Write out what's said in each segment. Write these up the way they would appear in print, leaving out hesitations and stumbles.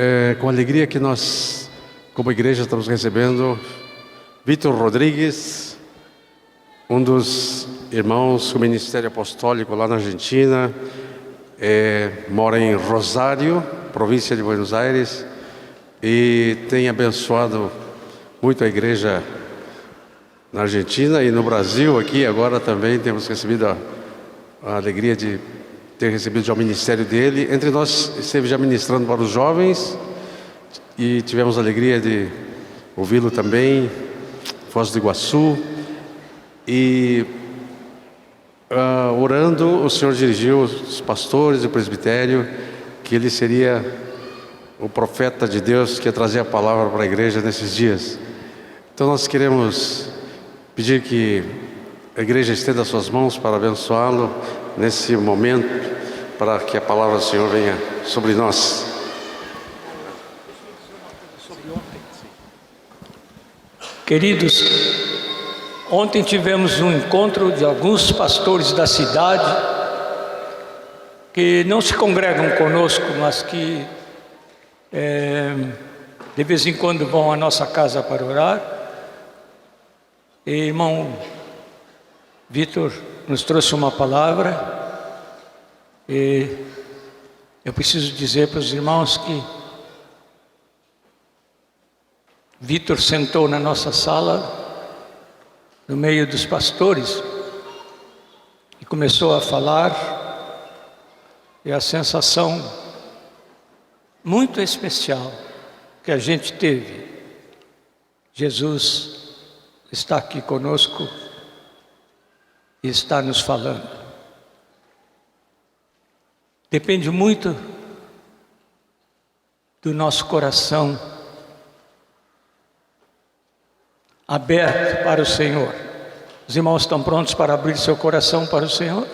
É com alegria que nós, como igreja, estamos recebendo Vitor Rodrigues, um dos irmãos do Ministério Apostólico lá na Argentina, mora em Rosário, província de Buenos Aires, e tem abençoado muito a igreja na Argentina e no Brasil. Aqui agora também temos recebido a alegria de ter recebido já o ministério dele. Entre nós esteve já ministrando para os jovens e tivemos a alegria de ouvi-lo também, Foz do Iguaçu. E orando, o Senhor dirigiu os pastores e o presbitério que ele seria o profeta de Deus que ia trazer a palavra para a igreja nesses dias. Então nós queremos pedir que a igreja estenda suas mãos para abençoá-lo nesse momento, para que a palavra do Senhor venha sobre nós. Queridos, ontem tivemos um encontro de alguns pastores da cidade que não se congregam conosco, mas que de vez em quando vão à nossa casa para orar. E irmão Vitor nos trouxe uma palavra, e eu preciso dizer para os irmãos que Vitor sentou na nossa sala, no meio dos pastores, e começou a falar, e a sensação muito especial que a gente teve: Jesus está aqui conosco e está nos falando. Depende muito do nosso coração aberto para o Senhor. Os irmãos estão prontos para abrir seu coração para o Senhor?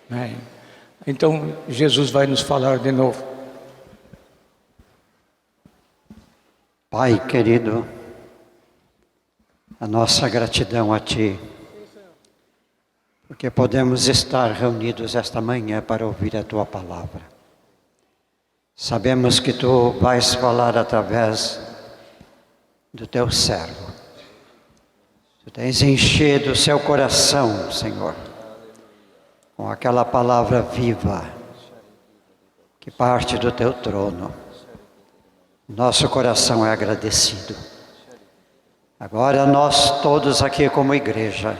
Amém. Então Jesus vai nos falar de novo. Pai querido, a nossa gratidão a Ti, porque podemos estar reunidos esta manhã para ouvir a Tua palavra. Sabemos que Tu vais falar através do Teu servo. Tu tens enchido o seu coração, Senhor, com aquela palavra viva que parte do Teu trono. Nosso coração é agradecido. Agora nós todos aqui como igreja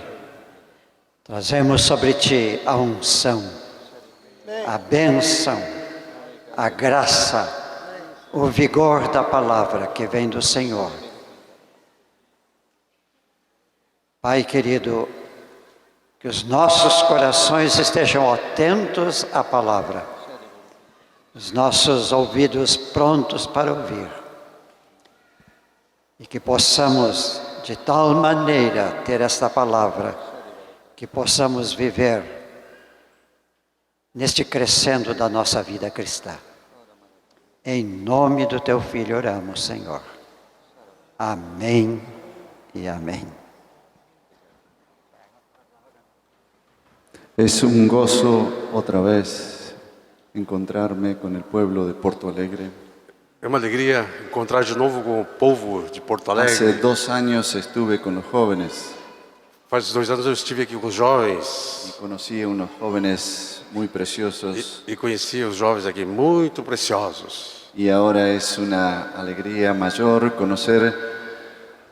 trazemos sobre Ti a unção, a bênção, a graça, o vigor da palavra que vem do Senhor. Pai querido, que os nossos corações estejam atentos à palavra, os nossos ouvidos prontos para ouvir, e que possamos de tal maneira ter esta palavra que possamos viver neste crescendo da nossa vida cristã. Em nome do Teu Filho oramos, Senhor. Amém e amém. Es un gozo otra vez encontrarme con el pueblo de Porto Alegre. É uma alegria encontrar de novo com o povo de Porto Alegre. Hace 2 años estuve con los jóvenes Faz 2 anos eu estive aqui com os jovens y conocí a unos jóvenes muy preciosos, e conheci os jovens aqui muito preciosos. y ahora es una alegría mayor conocer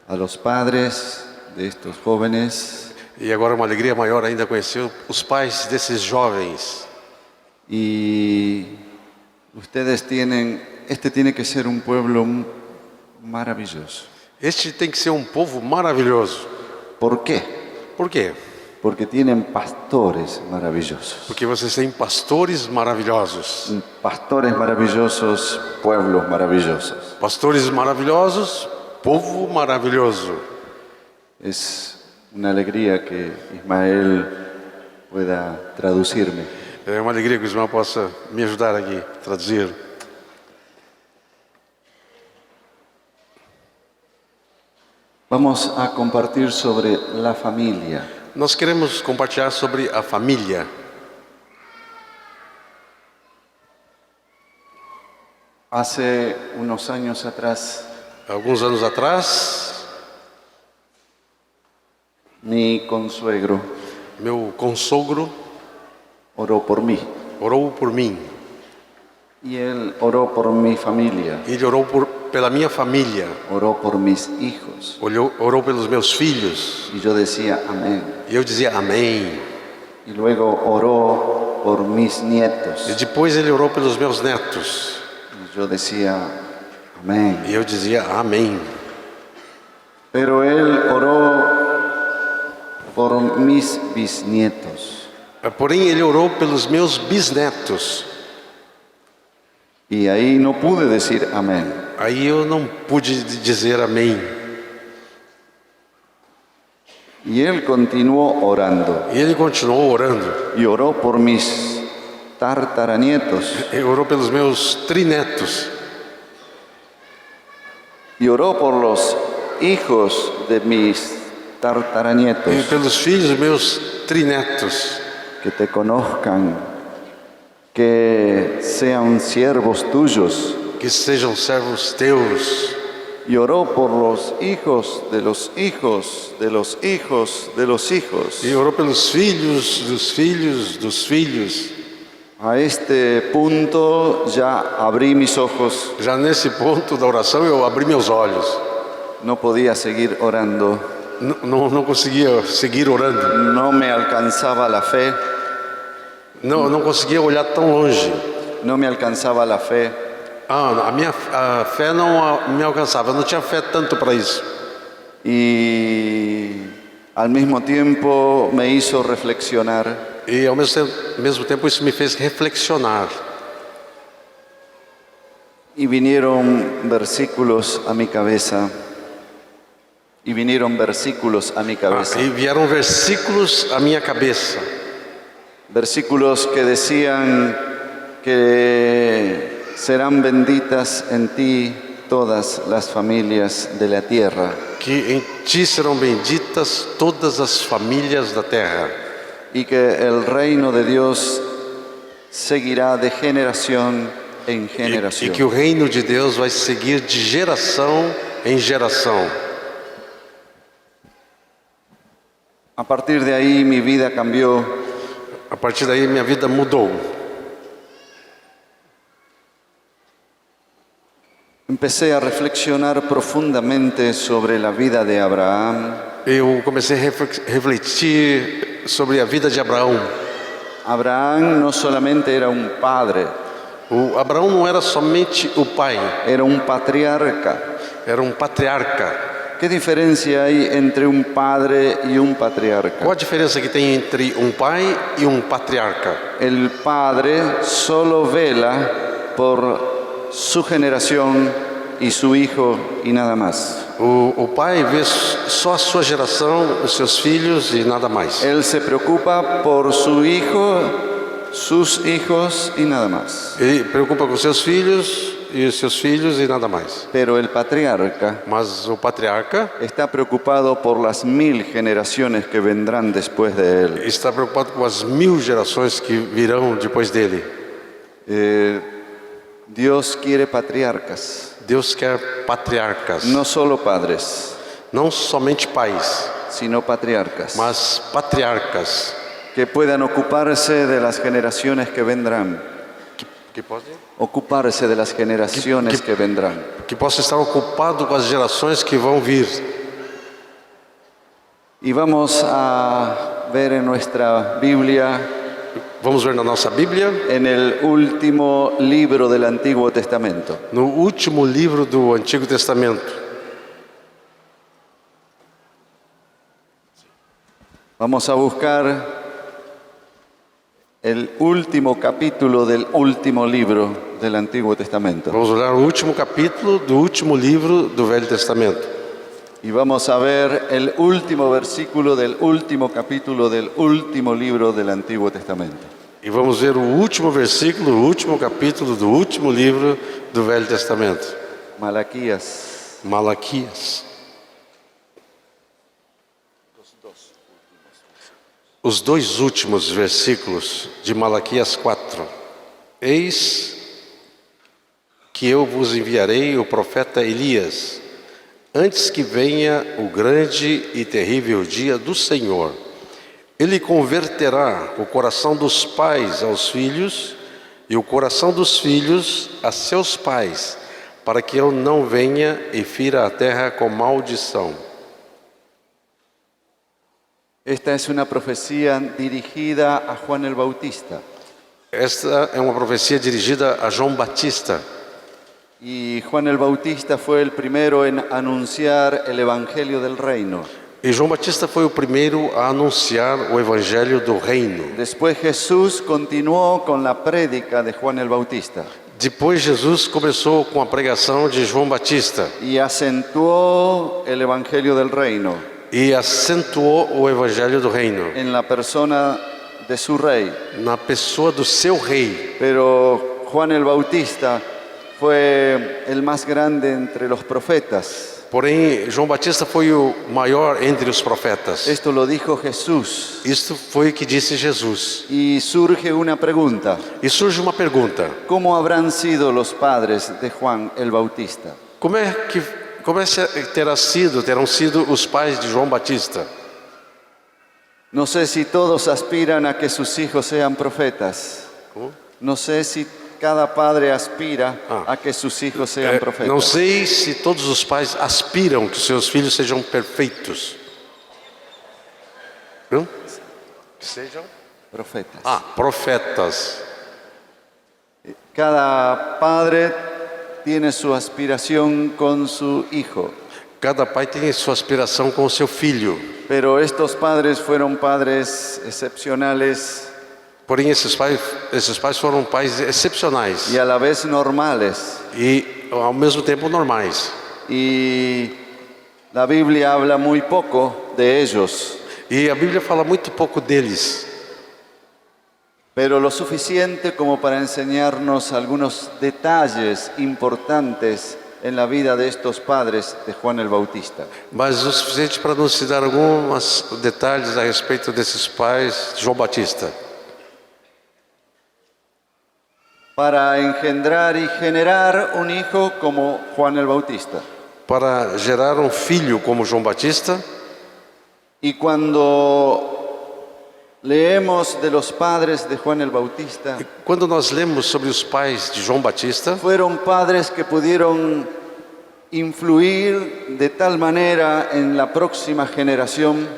a los padres de estos jóvenes, E agora é uma alegria maior ainda conhecer os pais desses jovens. y ustedes este tiene que ser un pueblo maravilloso. Este tem que ser um povo maravilhoso. ¿Por qué? Por quê? Porque tienen pastores maravillosos. Porque vocês têm pastores maravilhosos. Pastores maravillosos, pueblos maravillosos. Pastores maravilhosos, povo maravilhoso. Es una alegría que Ismael pueda traducirme. É uma alegria que o Ismael possa me ajudar aqui a traduzir. Vamos a compartir sobre la familia. Nós queremos compartilhar sobre a família. Hace unos años atrás, Alguns anos atrás, mi consuegro meu consogro oró por mí orou por mim. y él oró por mi familia, Ele orou pela minha família, oró por mis hijos. orou pelos meus filhos. Y yo decía amén. E eu dizia amém. Y luego oró por mis nietos. E depois ele orou pelos meus netos. Y yo decía amén. E eu dizia amém. Pero él oró por mis bisnietos. Porém, ele orou pelos meus bisnetos. Y ahí no pude decir amén. Aí eu não pude dizer amém. Y él continuó orando. E ele continuou orando. Y oró por mis tartaranietos. Ele orou pelos meus trinetos. Y oró por los hijos de mis tartaranietos. E pelos filhos dos meus trinetos. Que te conozcan, que sean siervos tuyos. Que sejam servos teus. Y oró por los hijos de los hijos de los hijos de los hijos. E orou pelos filhos dos filhos dos filhos. A este punto ya abrí mis ojos. Já nesse ponto da oração eu abri meus olhos. No podía seguir orando. Não conseguia seguir orando. No me alcanzaba la fe. Não conseguia olhar tão longe. No me alcanzaba la fe. A minha fé não me alcançava. Eu não tinha fé tanto para isso. Y al mismo tiempo me hizo reflexionar. E ao mesmo tempo isso me fez reflexionar. Y vinieron versículos a mi cabeza. E vieram versículos à minha cabeça. Versículos que decían que serán benditas en ti todas las familias de la tierra. Que em ti serão benditas todas as famílias da terra. Y que el reino de Dios seguirá de generación en generación. E que o reino de Deus vai seguir de geração em geração. A partir de ahí mi vida cambió. A partir daí minha vida mudou. Empecé a reflexionar profundamente sobre la vida de Abraham. Eu comecei a refletir sobre a vida de Abraão. Abraham no solamente era un padre. Abraão não era somente o pai. Era un patriarca. Era um patriarca. ¿Qué diferencia hay entre un padre y un patriarca? Qual a diferença que tem entre um pai e um patriarca? El padre solo vela por su generación y su hijo y nada más. O pai vê só a sua geração, os seus filhos e nada mais. Él se preocupa por su hijo, sus hijos y nada más. Ele preocupa com seus filhos e os seus filhos e nada mais. Pero el patriarca Mas o patriarca está preocupado por las 1000 generaciones que vendrán después de él. está preocupado com as 1000 gerações que virão depois dele. Dios quiere patriarcas, Deus quer patriarcas, no solo padres, não somente pais, sino patriarcas, mas patriarcas que puedan ocuparse de las generaciones que vendrán, ocuparse de las generaciones que vendrán. que possa estar ocupado com as gerações que vão vir. Y vamos a ver en nuestra Biblia, Vamos ver na nossa Bíblia, en el último libro del Antiguo Testamento. no último livro do Antigo Testamento. Vamos a buscar el último capítulo del último libro del Antiguo Testamento. Vamos olhar o último capítulo do último livro do Velho Testamento. Y vamos a ver el último versículo del último capítulo del último libro del Antiguo Testamento. E vamos ver o último versículo, o último capítulo do último livro do Velho Testamento. Malaquías. Malaquias. Os dois últimos versículos de Malaquias 4. Eis que eu vos enviarei o profeta Elias, antes que venha o grande e terrível dia do Senhor. Ele converterá o coração dos pais aos filhos e o coração dos filhos a seus pais, para que eu não venha e fira a terra com maldição. Esta es una profecía dirigida a Juan el Bautista. Esta é uma profecia dirigida a João Batista. Y Juan el Bautista fue el primero en anunciar el Evangelio del Reino. E João Batista foi o primeiro a anunciar o evangelho do reino. Después Jesús continuó con la prédica de Juan el Bautista Depois Jesus começou com a pregação de João Batista y acentuó el Evangelio del Reino e acentuou o evangelho do reino en la persona de su rey. na pessoa do seu rei. Pero Juan el Bautista fue el más grande entre los profetas. Porém, João Batista foi o maior entre os profetas. Esto lo dijo Jesús. Isto foi o que disse Jesus. Y surge una pregunta. E surge uma pergunta: ¿Cómo habrán sido los padres de Juan el Bautista? como terão sido os pais de João Batista? No sé si todos aspiran a que sus hijos sean profetas. Como? No sé si cada padre aspira a que sus hijos sean profetas. Não sei se todos os pais aspiram que seus filhos sejam perfeitos. Não? Que sejam? Profetas. Profetas. Cada padre tiene su aspiración con su hijo. Cada pai tem sua aspiração com o seu filho. Pero estos padres fueron padres excepcionales Porém, esses pais foram pais excepcionais y a la vez normales. e, ao mesmo tempo, normais. Y la Biblia habla muy poco de ellos, E a Bíblia fala muito pouco deles, pero lo suficiente como para enseñarnos algunos detalles importantes en la vida de estos padres de Juan el Bautista. mas o suficiente para nos dar alguns detalhes a respeito desses pais de João Batista. Para engendrar y generar un hijo como Juan el Bautista. Para gerar um filho como João Batista. Y cuando leemos de los padres de Juan el Bautista, Quando nós lemos sobre os pais de João Batista, fueron padres que pudieron influir de tal manera en la próxima generación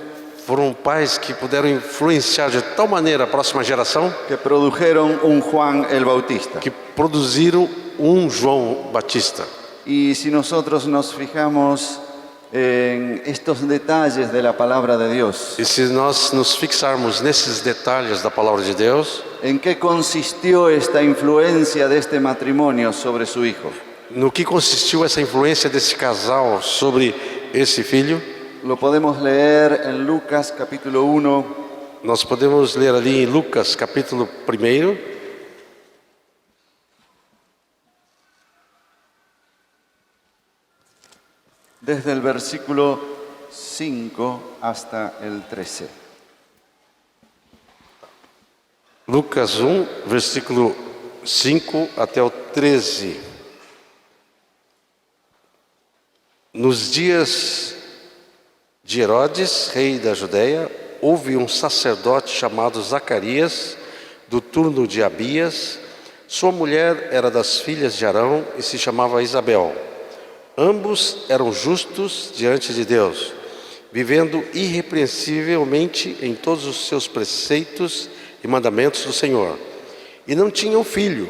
foram pais que puderam influenciar de tal maneira a próxima geração que produjeron un Juan el Bautista. que produziram um João Batista. Y si nosotros nos fijamos en estos detalles de la palabra de Dios, E se nós nos fixarmos nesses detalhes da palavra de Deus, ¿en qué consistió esta influencia de este matrimonio sobre su hijo? no que consistiu essa influência desse casal sobre esse filho, Lo podemos leer en Lucas capítulo 1, nós podemos ler ali em Lucas capítulo 1, desde el versículo 5 hasta el 13. Lucas 1, versículo 5 até o 13. Nos dias de Herodes, rei da Judéia, houve um sacerdote chamado Zacarias, do turno de Abias. Sua mulher era das filhas de Arão e se chamava Isabel. Ambos eram justos diante de Deus, vivendo irrepreensivelmente em todos os seus preceitos e mandamentos do Senhor. E não tinham filho,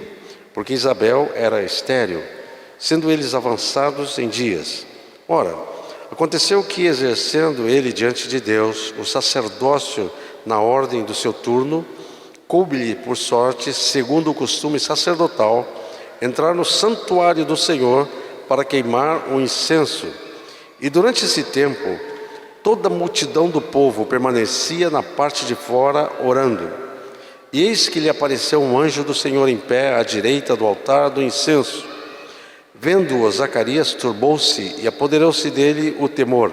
porque Isabel era estéril, sendo eles avançados em dias. Ora, aconteceu que, exercendo ele diante de Deus o sacerdócio na ordem do seu turno, coube-lhe por sorte, segundo o costume sacerdotal, entrar no santuário do Senhor para queimar o incenso. E durante esse tempo, toda a multidão do povo permanecia na parte de fora orando. E eis que lhe apareceu um anjo do Senhor em pé à direita do altar do incenso. Vendo-o, Zacarias turbou-se e apoderou-se dele o temor.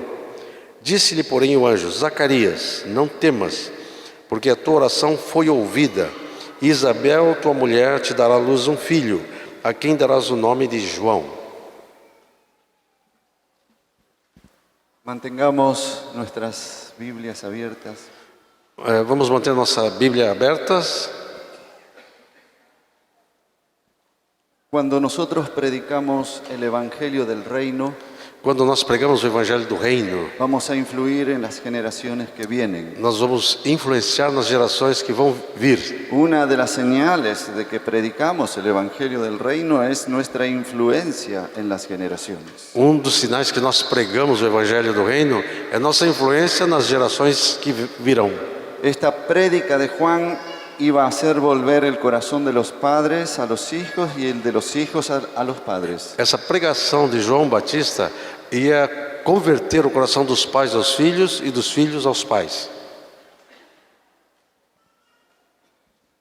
Disse-lhe, porém, o anjo: Zacarias, não temas, porque a tua oração foi ouvida. E Isabel, tua mulher, te dará à luz um filho, a quem darás o nome de João. Mantengamos nuestras Biblias abiertas. Vamos manter nossa Bíblia abertas. Cuando nosotros predicamos el Evangelio del Reino, Quando nós pregamos o Evangelho do Reino, vamos a influir en las generaciones que vienen. nós vamos influenciar nas gerações que vão vir. Una de las señales de que predicamos el Evangelio del Reino es nuestra influencia en las generaciones. Dos sinais que nós pregamos o Evangelho do Reino é nossa influência nas gerações que virão. Esta prédica de Juan iba a hacer volver el corazón de los padres a los hijos y el de los hijos a los padres. Essa pregação de João Batista ia converter o coração dos pais aos filhos e dos filhos aos pais.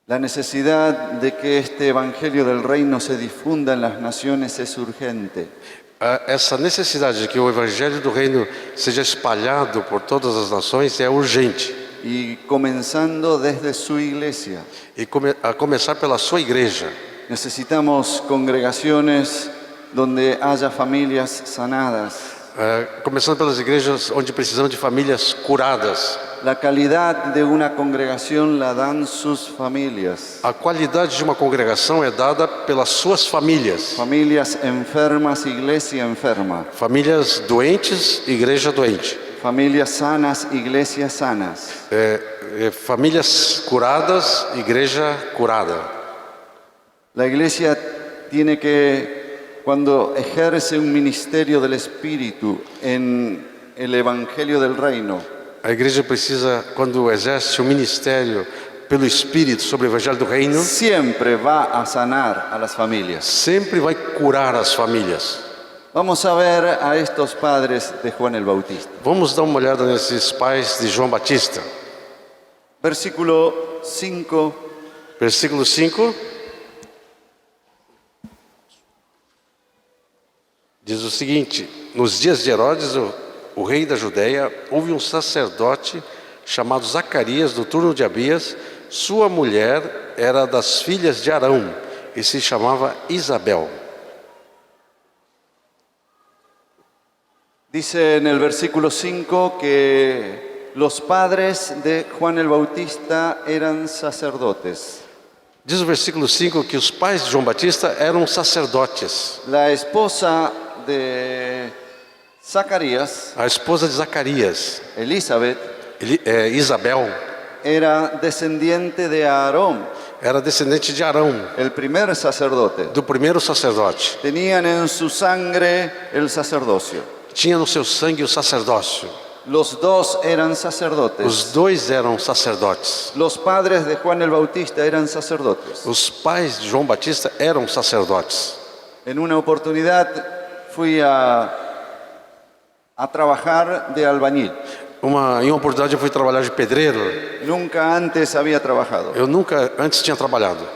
La necesidad de que este Evangelio del Reino se difunda en las naciones es urgente. Essa necessidade de que o Evangelho do Reino seja espalhado por todas as nações é urgente. Y comenzando desde su iglesia. A começar pela sua igreja. Necesitamos congregaciones donde haya familias sanadas. Começando pelas igrejas onde precisamos de famílias curadas. La calidad de una congregación la dan sus familias. A qualidade de uma congregação é dada pelas suas famílias. Familias enfermas, iglesia enferma. Famílias doentes, igreja doente. Familias sanas, iglesias sanas. Famílias curadas, igreja curada. La iglesia tiene que, cuando ejerce un ministerio del Espíritu en el Evangelio del Reino, A igreja precisa, quando exerce o ministério pelo Espírito sobre o Evangelho do Reino, siempre va a sanar a las familias. sempre vai curar as famílias. Vamos a ver a estos padres de Juan el Bautista. Vamos dar uma olhada nesses pais de João Batista. Versículo 5. Versículo 5. Diz o seguinte: nos dias de Herodes, o rei da Judéia, houve um sacerdote chamado Zacarias, do turno de Abias. Sua mulher era das filhas de Arão e se chamava Isabel. Dice en el versículo 5 que los padres de Juan el Bautista eran sacerdotes. Diz o versículo 5 que os pais de João Batista eram sacerdotes. La esposa de Zacarías, A esposa de Zacarias, Elizabeth, Isabel, era descendiente de Aarón, era descendente de Arão, el primer sacerdote. do primeiro sacerdote. Tenían en su sangre el sacerdocio. Tinha no seu sangue o sacerdócio. Los dos eran sacerdotes. Os dois eram sacerdotes. Los padres de Juan el Bautista eran sacerdotes. Os pais de João Batista eram sacerdotes. En una oportunidad fui a trabajar de albañil. Em uma oportunidade eu fui trabalhar de pedreiro. Nunca antes había trabajado. Eu nunca antes tinha trabalhado.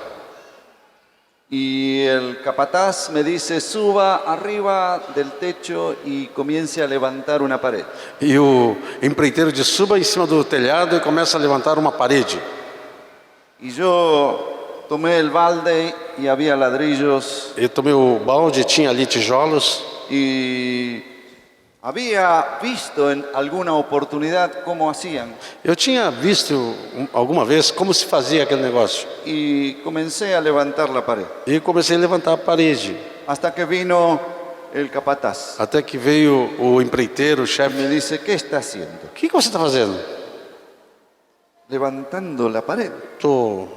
Y el capataz me dice, suba arriba del techo y comience a levantar una pared. E o empreiteiro diz: suba em cima do telhado e começa a levantar uma parede. Y yo tomé el balde y había ladrillos Eu tomei o balde, tinha ali tijolos. y había visto en alguna oportunidad cómo hacían. Eu tinha visto alguma vez como se fazia aquele negócio. Y comencé a levantar la pared. E comecei a levantar a parede. Hasta que vino el capataz. Até que veio o empreiteiro, o Y chefe. me dice, ¿qué está haciendo? O que você está fazendo? Levantando la pared. Estou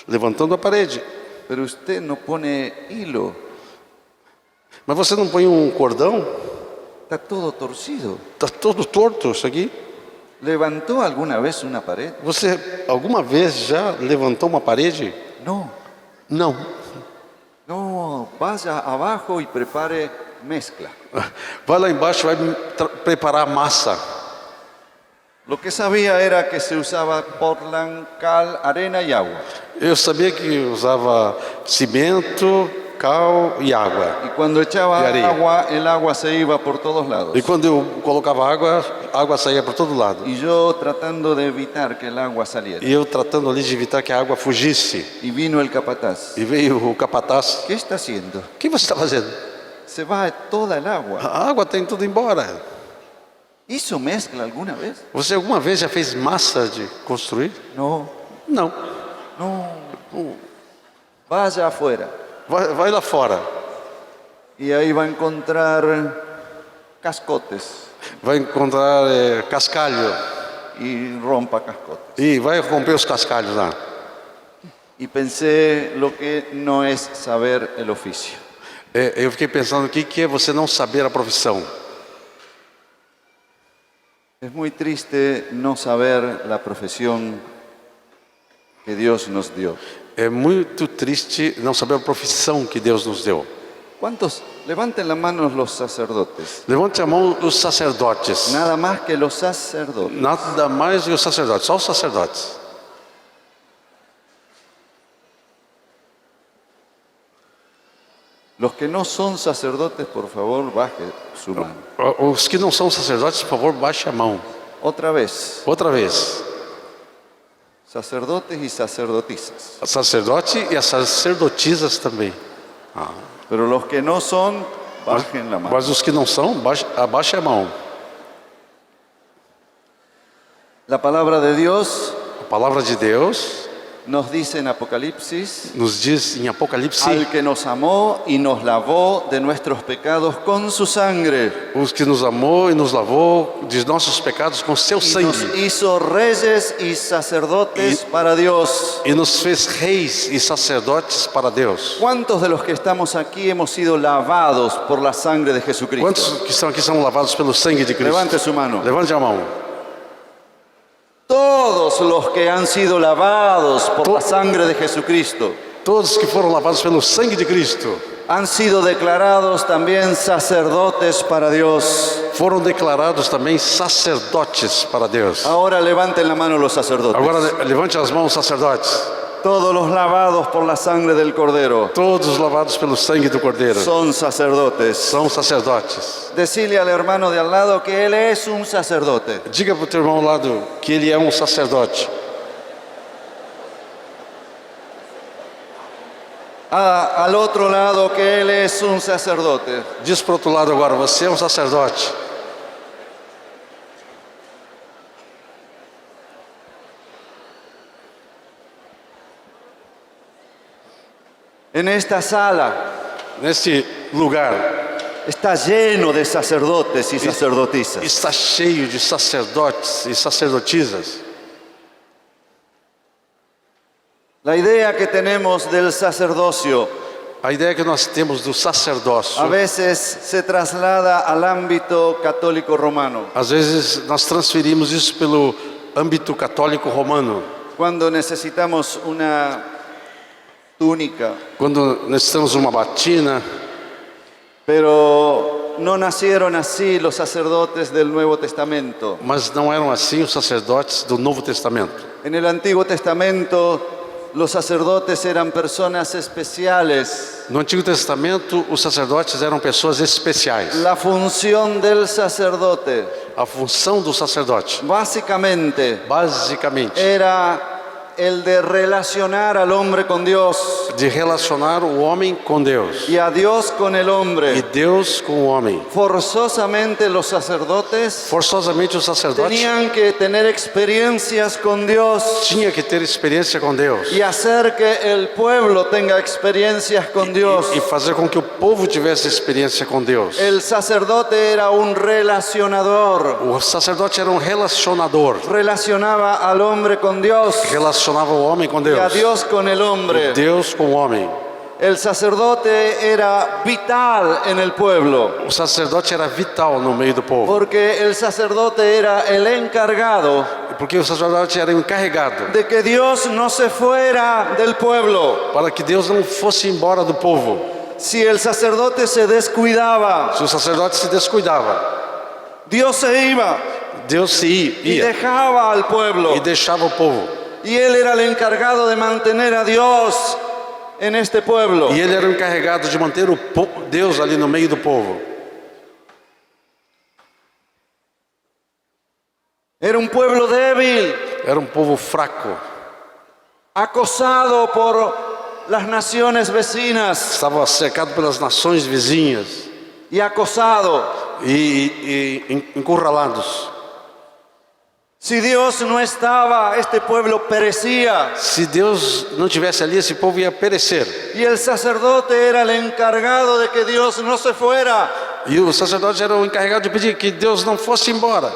levantando a parede. Pero usted no pone hilo. Mas você não põe um cordão? Está todo torcido. Está todo torto isso aqui. ¿Levantó alguna vez una pared? Você alguma vez já levantou uma parede? No. Não. No, vaya abajo y prepare mezcla. Vai lá embaixo, vai preparar a massa. Lo que sabía era que se usaba Portland, cal, arena y agua. Eu sabia que usava cimento, cal e água. Y cuando echaba Y areia. agua, el agua se iba por todos lados. E quando eu colocava água, a água saía por todo lado. Y yo tratando de evitar que el agua saliera. E eu tratando ali de evitar que a água fugisse. Y vino el capataz. E veio o capataz. ¿Qué está haciendo? O que você está fazendo? Se va toda el agua. A água tem tudo embora. ¿Hizo mezcla alguna vez? Você alguma vez já fez massa de construir? No, Não. no. Vaya afuera. Vai lá fora. Y ahí va a encontrar cascotes Vai encontrar cascalho. y rompa cascotes. E vai romper os cascalhos lá. Y pensé lo que no es saber el oficio. Eu fiquei pensando o que é você não saber a profissão. Es muy triste no saber la profesión que Dios nos dio. É muito triste não saber a profissão que Deus nos deu. ¿Cuántos? Levanten las manos los sacerdotes. Levante a mão os sacerdotes. Nada más que los sacerdotes. Nada mais que os sacerdotes, só os sacerdotes. Los que no son sacerdotes, por favor, baje su mano. Os que não são sacerdotes, por favor, baixe a mão. Otra vez, Outra vez. sacerdotes y sacerdotisas. Sacerdote e as sacerdotisas também. Pero los que no son, bajen la mano. Mas os que não são, abaixe a mão. La palabra de Dios A palavra de Deus nos dice en Apocalipsis, nos diz em Apocalipse, al que nos amó y nos lavó de nuestros pecados con su sangre os que nos amou e nos lavou de nossos pecados com seu y nos sangue hizo reyes y sacerdotes para Dios. e nos fez reis e sacerdotes para Deus. ¿Cuántos de los que estamos aquí hemos sido lavados por la sangre de Jesucristo? Quantos que estão aqui são lavados pelo sangue de Cristo? Levante su mano. Levante a mão. Todos los que han sido lavados por la sangre de Jesucristo Todos que foram lavados pelo sangue de Cristo han sido declarados también sacerdotes para Dios. foram declarados também sacerdotes para Deus. Ahora levanten la mano los sacerdotes. Agora levante as mãos, sacerdotes. Todos los lavados por la sangre del Cordero Todos lavados pelo sangue do Cordeiro son sacerdotes. são sacerdotes. Decile al hermano de al lado que él es un sacerdote. Diga para o teu irmão ao lado que ele é um sacerdote. Al otro lado que él es un sacerdote. Diz para o outro lado agora, você é um sacerdote. En esta sala Neste lugar está lleno de sacerdotes y sacerdotisas. está cheio de sacerdotes e sacerdotisas. La idea que tenemos del sacerdocio A ideia que nós temos do sacerdócio, a veces se traslada al ámbito católico romano. às vezes nós transferimos isso pelo âmbito católico romano. Cuando necesitamos una túnica, Quando necessitamos uma batina, pero no nacieron así los sacerdotes del Nuevo Testamento. mas não eram assim os sacerdotes do Novo Testamento. En el Antiguo Testamento los sacerdotes eran personas especiales. No Antigo Testamento, os sacerdotes eram pessoas especiais. La función del sacerdote A função do sacerdote, básicamente basicamente, era el de relacionar al hombre con Dios de relacionar o homem com Deus y a Dios con el e hombre. Deus com o homem. Forzosamente los sacerdotes Forçosamente, o sacerdote tenían que tener experiencias con Dios tinha que ter experiência com Deus y hacer que el pueblo tenga experiencias con Dios. e fazer com que o povo tivesse experiência com Deus. El sacerdote era un relacionador, O sacerdote era um relacionador, relacionaba al hombre con Dios relacionava o homem com y a Deus, Dios con el hombre. Deus com o homem. El sacerdote era vital en el pueblo, O sacerdote era vital no meio do povo, porque el sacerdote era el encargado porque o sacerdote era o encarregado de que Dios no se fuera del pueblo. para que Deus não fosse embora do povo. Si el sacerdote se descuidaba, Se o sacerdote se descuidava, Dios se iba Deus se y ia dejaba al pueblo. e deixava o povo. Y él era el encargado de mantener a Dios en este pueblo. E ele era o encarregado de manter Deus ali no meio do povo. Era un pueblo débil, Era um povo fraco. acosado por las naciones vecinas Estava cercado pelas nações vizinhas y acosado. e encurralados. Si Dios no estaba, este pueblo perecía. Se Deus não tivesse ali, esse povo ia perecer. Y el sacerdote era el encargado de que Dios no se fuera. E o sacerdote era o encarregado de pedir que Deus não fosse embora.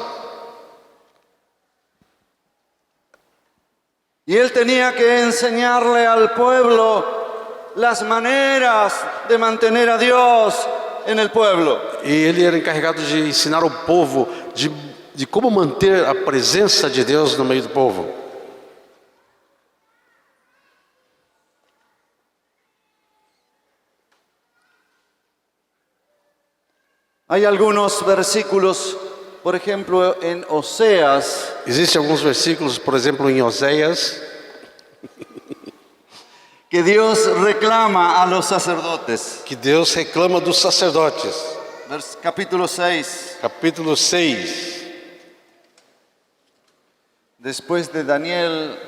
Y él tenía que enseñarle al pueblo las maneras de mantener a Dios en el pueblo. E ele era encarregado de ensinar o povo de como manter a presença de Deus no meio do povo. Hay algunos versículos, por ejemplo, en Oseas, Existem alguns versículos, por exemplo, em Oséias, que Dios reclama a los sacerdotes. que Deus reclama dos sacerdotes. Capítulo 6. Capítulo 6. Después de Daniel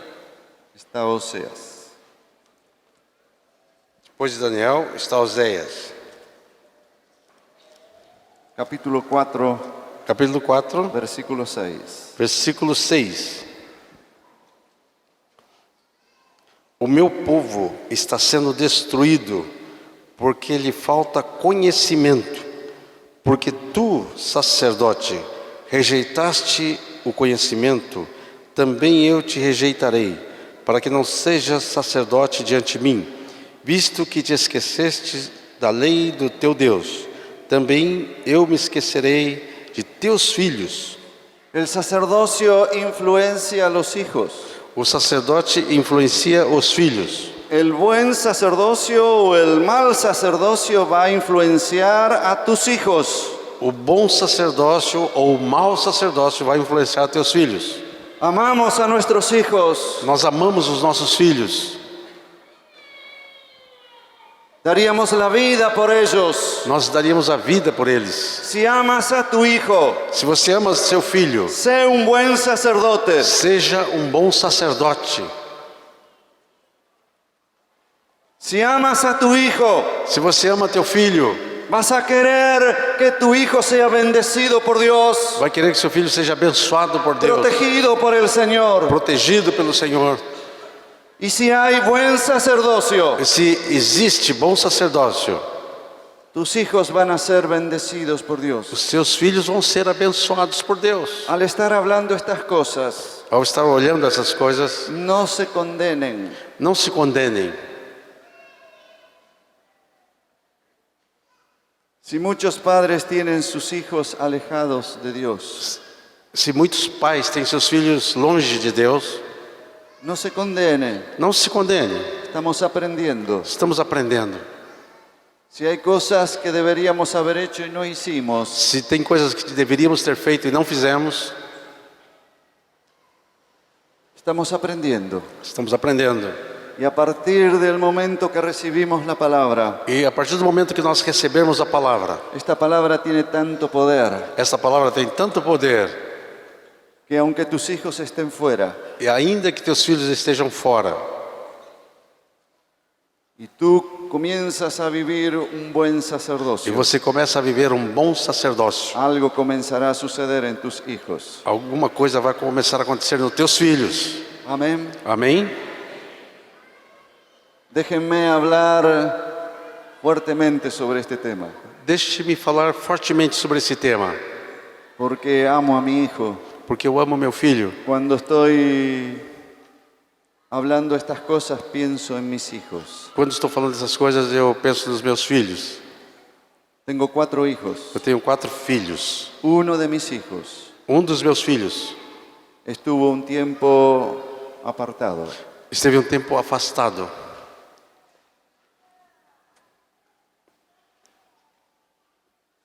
está Oseas. Depois de Daniel está Oséias. Capítulo 4, Capítulo 4, versículo 6. versículo 6. O meu povo está sendo destruído porque lhe falta conhecimento. Porque tu, sacerdote, rejeitaste o conhecimento, também eu te rejeitarei, para que não sejas sacerdote diante de mim, visto que te esqueceste da lei do teu Deus. Também eu me esquecerei de teus filhos. El sacerdocio influencia a los hijos. O sacerdote influencia os filhos. El buen sacerdocio o el mal sacerdocio va a influenciar a tus hijos. O bom sacerdócio ou o mau sacerdócio vai influenciar teus filhos. Amamos a nuestros hijos. Nós amamos os nossos filhos. Daríamos la vida por ellos. Nós daríamos a vida por eles. Si amas a tu hijo, Se você ama seu filho, sé un buen sacerdote. seja um bom sacerdote. Si amas a tu hijo, Se você ama teu filho, vas a querer que tu hijo sea bendecido por Dios, vai querer que seu filho seja abençoado por Deus, protegido por el Señor. protegido pelo Senhor. Y si hay buen sacerdocio, E se existe bom sacerdócio, tus hijos van a ser bendecidos por os Dios. seus filhos vão ser abençoados por Deus. Al estar hablando estas cosas, Ao estar olhando essas coisas, no se condenen. não se condenem. Si muchos padres tienen sus hijos alejados de Dios, Se muitos pais têm seus filhos longe de Deus, no se condenen. não se condenem. Estamos aprendiendo. Estamos aprendendo. Si hay cosas que deberíamos haber hecho y no hicimos, Se tem coisas que deveríamos ter feito e não fizemos, estamos aprendiendo. estamos aprendendo. Y a partir del momento que recibimos la palabra, E a partir do momento que nós recebemos a palavra, esta palabra tiene tanto poder essa palavra tem tanto poder, que aunque tus hijos estén fuera e ainda que teus filhos estejam fora, y tú comienzas a vivir un buen e sacerdocio, você começa a viver um bom sacerdócio, algo comenzará a suceder en tus hijos. alguma coisa vai começar a acontecer nos teus filhos. Amén. Amém? Déjenme hablar fuertemente sobre este tema, Deixe-me falar fortemente sobre esse tema, porque amo a mi hijo. porque eu amo meu filho. Cuando estoy hablando estas cosas, pienso en mis hijos. Quando estou falando dessas coisas, eu penso nos meus filhos. Tengo 4 hijos. Eu tenho 4 filhos. Uno de mis hijos Um dos meus filhos estuvo un tiempo apartado. esteve um tempo afastado.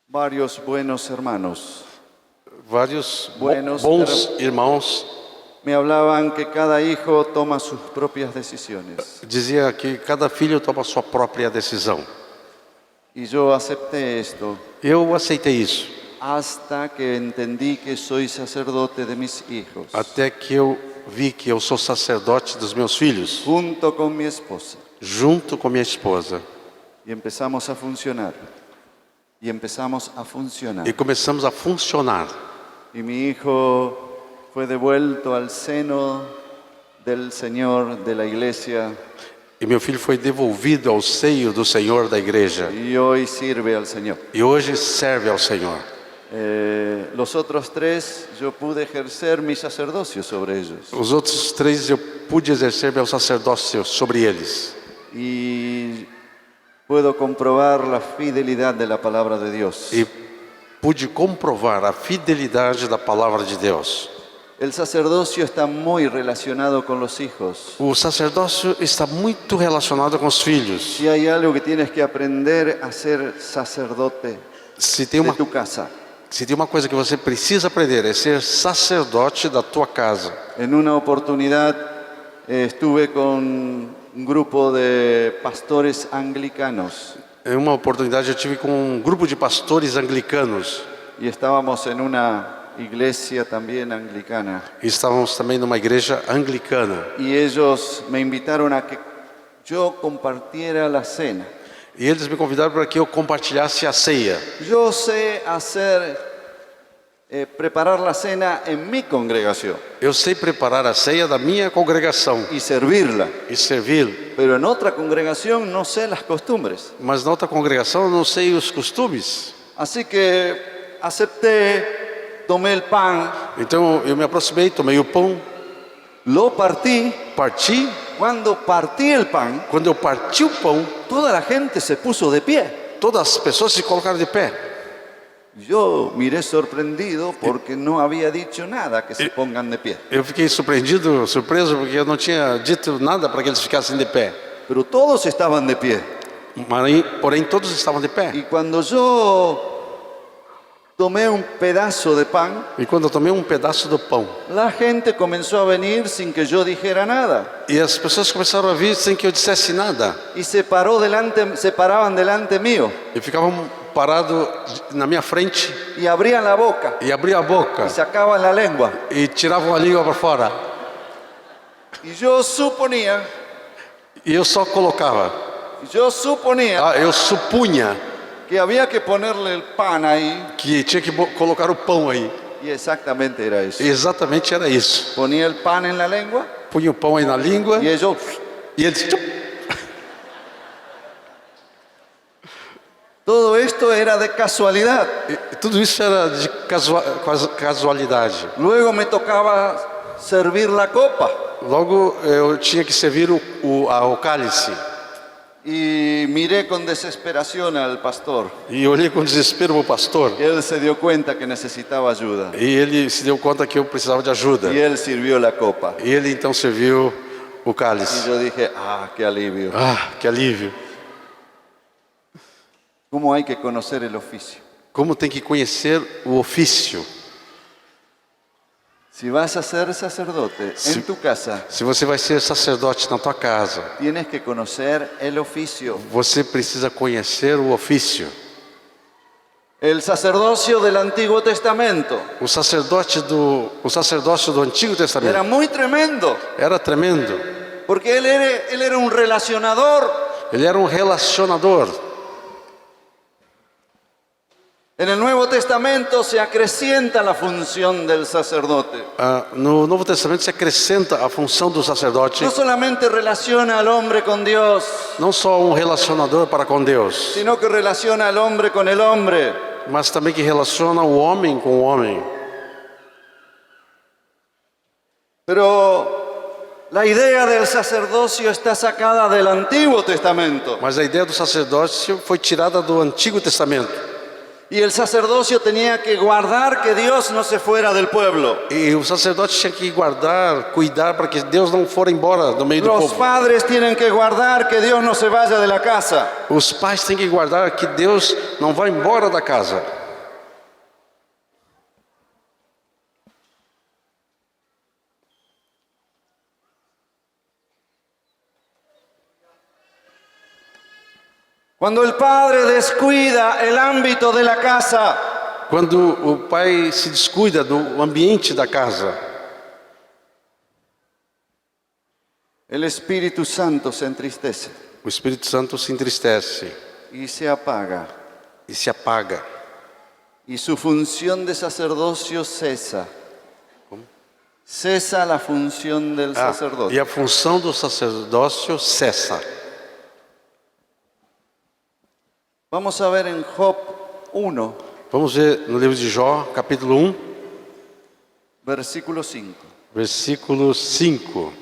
Varios buenos hermanos Vários Buenos bons irmãos me hablaban que cada hijo toma sus propias decisiones. Dizia que cada filho toma a sua própria decisão. Y yo acepté esto Eu aceitei isso, hasta que entendí que soy sacerdote de mis hijos, até que eu vi que eu sou sacerdote dos meus filhos, junto con mi esposa. junto com minha esposa. Y empezamos a funcionar. Y empezamos a funcionar. E começamos a funcionar. Y mi hijo fue devuelto al seno del Señor, de la iglesia, E meu filho foi devolvido ao seio do Senhor da igreja. y hoy sirve al Señor. E hoje serve ao Senhor. Los otros tres, yo pude ejercer mi sacerdocio sobre ellos. Os outros 3 eu pude exercer meu sacerdócio sobre eles. Y puedo comprobar la fidelidad de la palabra de Dios. E pude comprovar a fidelidade da palavra de Deus. El sacerdocio está muy relacionado con los hijos. O sacerdócio está muito relacionado com os filhos. Si hay algo que tienes que aprender a ser sacerdote Se tem de uma, tu casa. se tem uma coisa que você precisa aprender, é ser sacerdote da tua casa. En una oportunidad estuve con un grupo de pastores anglicanos Em uma oportunidade eu tive com um grupo de pastores anglicanos. y estábamos en una iglesia también anglicana. E estávamos também numa igreja anglicana. Y ellos me invitaron a que yo compartiera la cena. E eles me convidaram para que eu compartilhasse a ceia. Yo sé preparar la cena en mi congregación Eu sei preparar a ceia da minha congregação y servirla, e servir. pero en otra congregación no sé las costumbres. Mas na outra congregação eu não sei os costumes. Así que acepté, tomé el pan, Então eu me aproximei, tomei o pão, lo partí. parti. Cuando partí el pan, Quando eu parti o pão, toda la gente se puso de pie. todas as pessoas se colocaram de pé. Yo miré sorprendido porque no había dicho nada que se pongan de pie. Eu fiquei surpreso, porque eu não tinha dito nada para que eles ficassem de pé. Pero todos estaban de pie. Porém, todos estavam de pé. Y cuando yo tomé un pedazo de pan, E quando eu tomei um pedaço do pão, la gente comenzó a venir sin que yo dijera nada. e as pessoas começaram a vir sem que eu dissesse nada. Y se paraban delante mío E ficavam parados na minha frente y abrían la boca e abriam a boca y sacaban la lengua. e tiravam a língua para fora. Y yo suponía, E eu só colocava. Eu supunha que había que ponerle el pan ahí. que tinha que colocar o pão aí. Y exactamente era eso. E exatamente era isso. Ponía el pan en la lengua Punha o pão aí na língua y ellos... e eles... tchup. Todo esto era de casualidad. E tudo isso era de casualidade. Luego me tocaba servir la copa. Logo eu tinha que servir o cálice. Y miré con desesperación al pastor. E eu olhei com desespero para o pastor. Él se dio cuenta que necesitaba ayuda. E ele se deu conta que eu precisava de ajuda. Y él sirvió la copa. E ele então serviu o Y cálice. yo dije, qué alivio. Ah, que alívio. ¿Cómo hay que conocer el oficio? Como tem que conhecer o ofício. Si vas a ser sacerdote Sí. en tu casa, Se você vai ser sacerdote na tua casa, tienes que conocer el oficio. você precisa conhecer o ofício. El sacerdocio del Antiguo Testamento O sacerdócio do Antigo era Testamento muy tremendo, era tremendo. porque él era un relacionador. Ele era um relacionador. En el Nuevo Testamento se acrecienta la función del sacerdote. No Novo Testamento se acrescenta a função do sacerdote, No solamente relaciona al hombre con Dios, não só um relacionador para com Deus, sino que relaciona al hombre con el hombre. mas também que relaciona o homem com o homem. Pero la idea del sacerdocio está sacada del Antiguo Testamento. Mas a ideia do sacerdócio foi tirada do Antigo Testamento. Y el sacerdocio tenía que guardar que Dios no se fuera del pueblo. E o sacerdote tinha que guardar, cuidar para que Deus não for embora do meio do Los povo. padres tienen que guardar que Dios no se vaya de la casa. Os pais têm que guardar que Deus não vá embora da casa. Cuando el padre descuida el ámbito de la casa, Quando o pai se descuida do ambiente da casa, el Espíritu Santo se entristece o Espírito Santo se entristece y se apaga. e se apaga. Y su función de sacerdocio cesa. Cesa la función del E sacerdote. a função do sacerdócio cessa. Vamos a ver en Job 1, Vamos ver no livro de Jó, capítulo 1, versículo 5. versículo 5.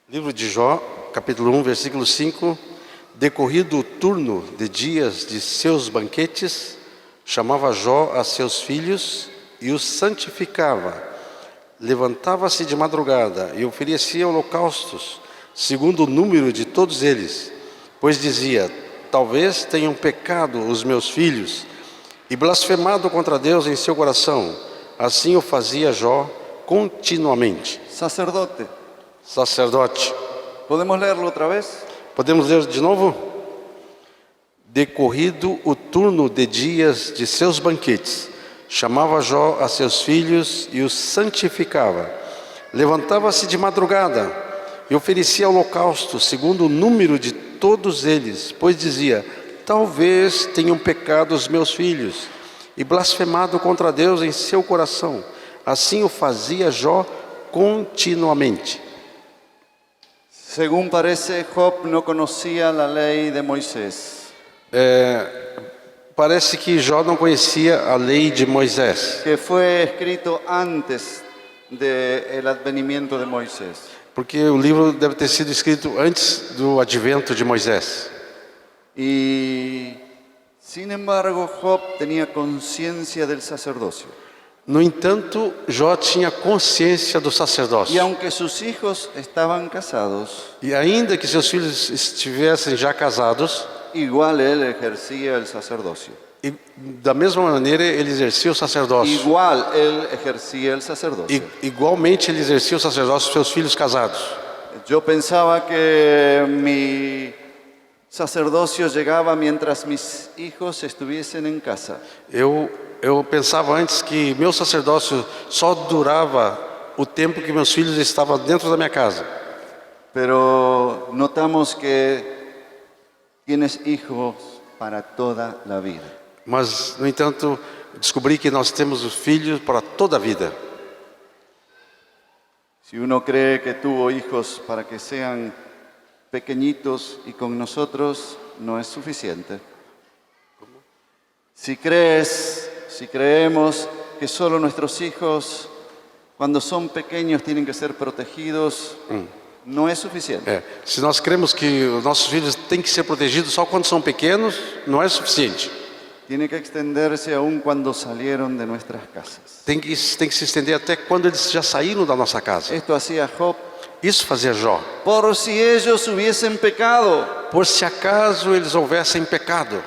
Livro de Jó, capítulo 1, versículo 5. Decorrido o turno de dias de seus banquetes, chamava Jó a seus filhos e os santificava. Levantava-se de madrugada e oferecia holocaustos, segundo o número de todos eles, pois dizia: talvez tenham pecado os meus filhos e blasfemado contra Deus em seu coração. Assim o fazia Jó continuamente. Sacerdote. Sacerdote. ¿Podemos leerlo otra vez? Podemos ler de novo? Decorrido o turno de dias de seus banquetes, chamava Jó a seus filhos e os santificava. Levantava-se de madrugada e oferecia holocausto, segundo o número de todos eles, pois dizia: talvez tenham pecado os meus filhos e blasfemado contra Deus em seu coração. Assim o fazia Jó continuamente. Según parece, Job no conocía la ley de Moisés, Parece que Jó não conhecia a lei de Moisés, que fue escrito antes del advenimiento de Moisés. porque o livro deve ter sido escrito antes do advento de Moisés. Y sin embargo, Job tenía conciencia del sacerdocio. No entanto, Jó tinha consciência do Y sacerdócio. aunque sus hijos estaban casados, E ainda que seus filhos estivessem já casados, igual él ejercía el sacerdocio. e da mesma maneira ele exercia o sacerdócio. Igual él ejercía el sacerdocio. Igualmente ele exercia o sacerdócio dos seus filhos casados. Yo pensaba que mi sacerdocio llegaba mientras mis hijos estuviesen en casa. Eu pensava antes que meu sacerdócio só durava o tempo que meus filhos estavam dentro da minha casa. Pero notamos que tienes hijos para toda la vida. Mas, no entanto, descobri que nós temos os filhos para toda a vida. Si uno cree que tuvo hijos para que sean pequeñitos y con nosotros, no es suficiente. Si creemos que solo nuestros hijos, cuando son pequeños, tienen que ser protegidos, no es suficiente. Se nós cremos que os nossos filhos têm que ser protegidos só quando são pequenos, não é suficiente. Tiene que extenderse aún cuando salieron de nuestras casas. Tem que se estender até quando eles já saíram da nossa casa. Esto hacía Job. Isso fazia Jó. Por si ellos hubiesen pecado. Por se acaso eles houvessem pecado.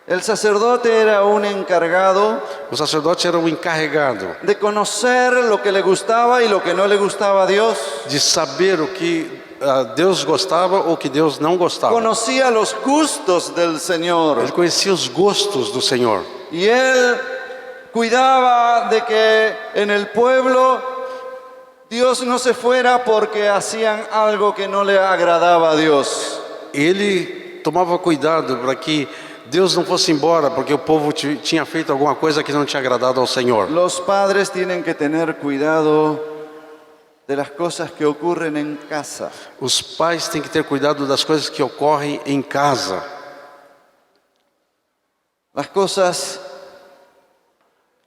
El sacerdote era un encargado O sacerdote era o encarregado de conocer lo que le gustaba y lo que no le gustaba a Dios. de saber o que Deus gostava ou o que Deus não gostava. Conocía los gustos del Señor. Ele conhecia os gostos do Senhor. Y él cuidaba de que en el pueblo Dios no se fuera porque hacían algo que no le agradaba a Dios. Ele tomava cuidado para que Deus não fosse embora porque o povo tinha feito alguma coisa que não tinha agradado ao Senhor. Los padres tienen que tener cuidado de las cosas que ocurren en casa. Os pais têm que ter cuidado das coisas que ocorrem em casa. Las cosas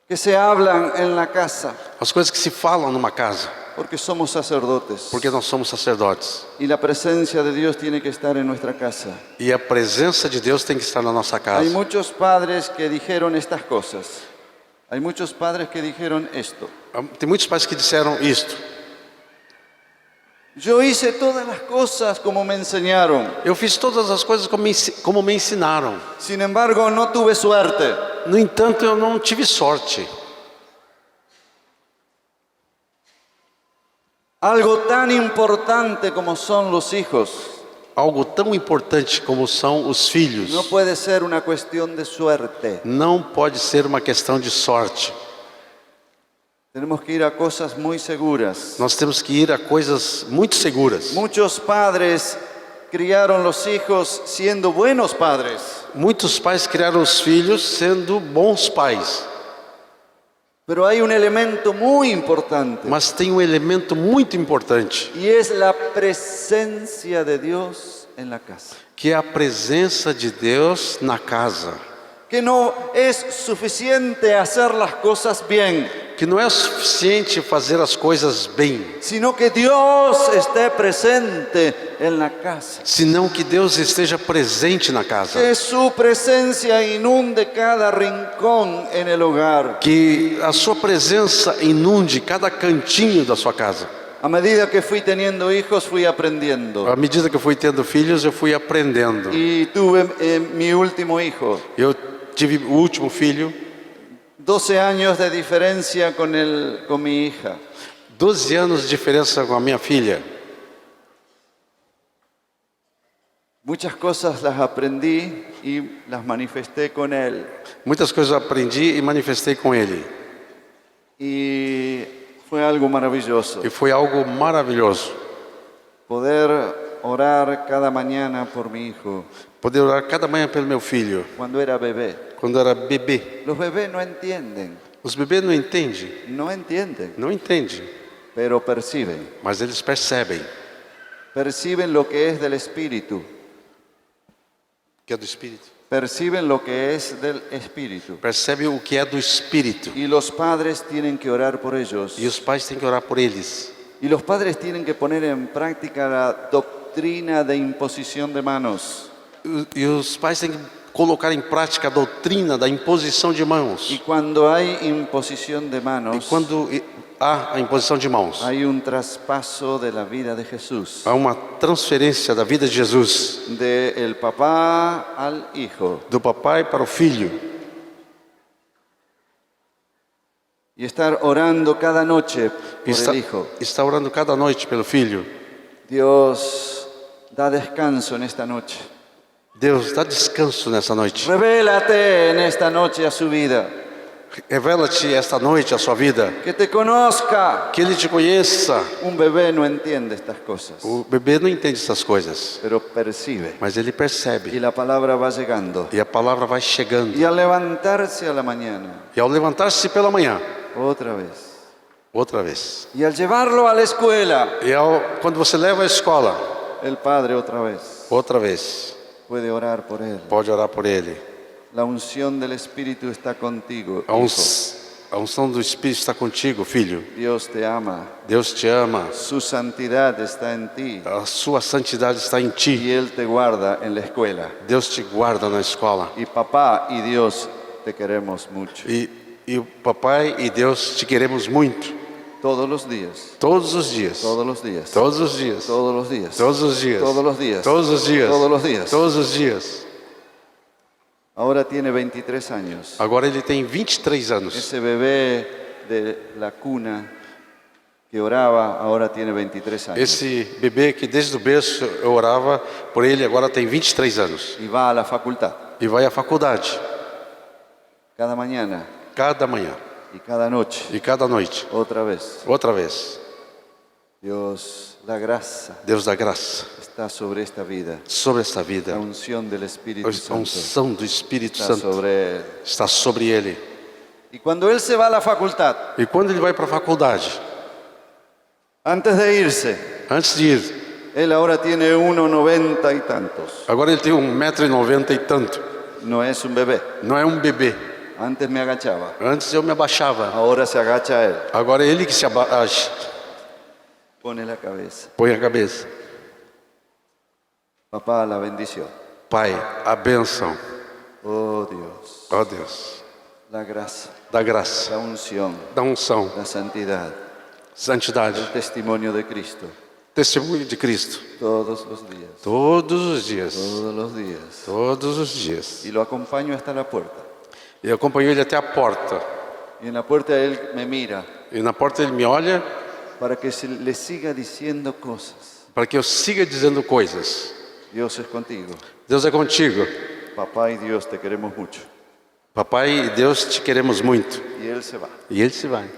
que se hablan en la casa. As coisas que se falam numa casa, Porque somos sacerdotes. porque nós somos sacerdotes. Y la presencia de Dios tiene que estar en nuestra casa. E a presença de Deus tem que estar na nossa Hay casa. muchos padres que dijeron estas cosas. Hay muchos padres que dijeron esto. Tem muitos pais que disseram isto. Yo hice todas las cosas como me enseñaron. Eu fiz todas as coisas como me ensinaram. Sin embargo, no tuve suerte. No entanto, eu não tive sorte. Algo tan importante como son los hijos algo tão importante como são os filhos. No puede ser una cuestión de suerte. Não pode ser uma questão de sorte. Tenemos que ir a cosas muy seguras. Nós temos que ir a coisas muito seguras. Muchos padres criaron los hijos siendo buenos padres. Muitos pais criaram os filhos sendo bons pais. Pero hay un elemento muy importante. Mas tem um elemento muito importante, Y es la presencia de Dios en la casa. que é a presença de Deus na casa. Que no es suficiente hacer las cosas bien, Que não é suficiente fazer as coisas bem, sino que Dios esté presente en la casa. senão que Deus esteja presente na casa. Que su presencia inunde cada rincón en el hogar. Que a sua presença inunde cada cantinho da sua casa. A medida que fui teniendo hijos, fui aprendiendo. À medida que eu fui tendo filhos, eu fui aprendendo. Y tuve mi último hijo. Eu tive o último filho, 12 años de diferencia con mi hija. 12 anos de diferença com a minha filha. Muchas cosas las aprendí y las manifesté con él. Muitas coisas eu aprendi e manifestei com ele. Y fue algo maravilloso. E foi algo maravilhoso. Poder orar cada mañana por mi hijo Poder orar cada manhã pelo meu filho, cuando era bebé. quando era bebê. Los bebés no entienden, Os bebês não entendem, no entienden, não entendem, pero perciben. mas eles percebem Perciben lo que es del Espíritu. que é do Espírito. Perciben lo que es del Espíritu. Percebem o que é do Espírito. Y los padres tienen que orar por ellos. E os pais têm que orar por eles. Y los padres tienen que poner en práctica la doctrina de imposición de manos. E os pais têm que colocar em prática a doutrina da imposição de mãos. Y cuando hay imposición de E manos, quando há a imposição de mãos, hay un traspaso de la vida de Jesús. há uma transferência da vida de Jesus, Del papá al hijo. do papai para o filho. Y estar orando cada noche E por el hijo. está orando cada noite pelo filho. Dios, da descanso en esta noche. Deus, dá descanso nessa noite. Revélate en esta noche a su vida. Revela-te esta noite a sua vida. Que te conozca. Que ele te conheça. Un bebé no entiende estas cosas, O bebê não entende essas coisas, pero percibe. mas ele Y percebe. la palabra va llegando. E a palavra vai chegando. Y al levantarse a la mañana, E ao levantar-se pela manhã, otra vez. outra vez. Y al llevarlo a la escuela, E quando você leva à escola, el padre otra vez outra vez, puede orar por él. pode orar por ele. La unción del Espíritu está contigo, A hijo. unção do Espírito está contigo, filho. Dios te ama. Deus te ama. Su santidad está en ti. A sua santidade está em ti. Y Él te guarda en la escuela. Deus te guarda na escola. Y papá y Dios te queremos mucho. E o papai e Deus te queremos muito. Todos los días. Todos os dias. Todos los días. Todos os dias. Todos los días. Todos os dias. Todos los días. Todos os dias. Todos los días. Todos os dias. Ahora tiene 23 años. Agora ele tem 23 anos. Ese bebé de la cuna que oraba, ahora tiene 23 años. Esse bebê que desde o berço eu orava por ele, agora tem 23 anos. Y va a la facultad. E vai à faculdade. Cada mañana Cada manhã. y cada noche. E cada noite. Otra vez. Outra vez. Dios, la gracia Deus dá graça está sobre esta vida. sobre esta La vida. unción del Espíritu A Santo unção do Espírito está Santo sobre él. está sobre ele. Y cuando él se va a la facultad, E quando ele vai para a faculdade, antes de irse, antes de ir, él ahora tiene 1,90 y tantos. agora ele tem 1,90 m e tanto. No es un bebé. Não é um bebê. Antes me agachaba. Antes eu me abaixava. Ahora se agacha él. Agora é ele que se abaixa, Pone la cabeza. põe a cabeça. Papá, la bendición. Pai, a bênção. Oh Dios. Ó Deus, La gracia, da graça, la unción, da unção, la santidad, santidade, el testimonio de Cristo. testemunho de Cristo. Todos los días. Todos os dias. Todos los días. Todos os dias. Y lo acompaño hasta la puerta. E eu acompanho ele até a porta. Y en la puerta él me mira E na porta ele me olha para que le siga diciendo cosas. para que eu siga dizendo coisas. Dios es contigo. Deus é contigo. Papá y Dios te queremos mucho. Papai e Deus te queremos muito. Y Él se va. E Ele se vai.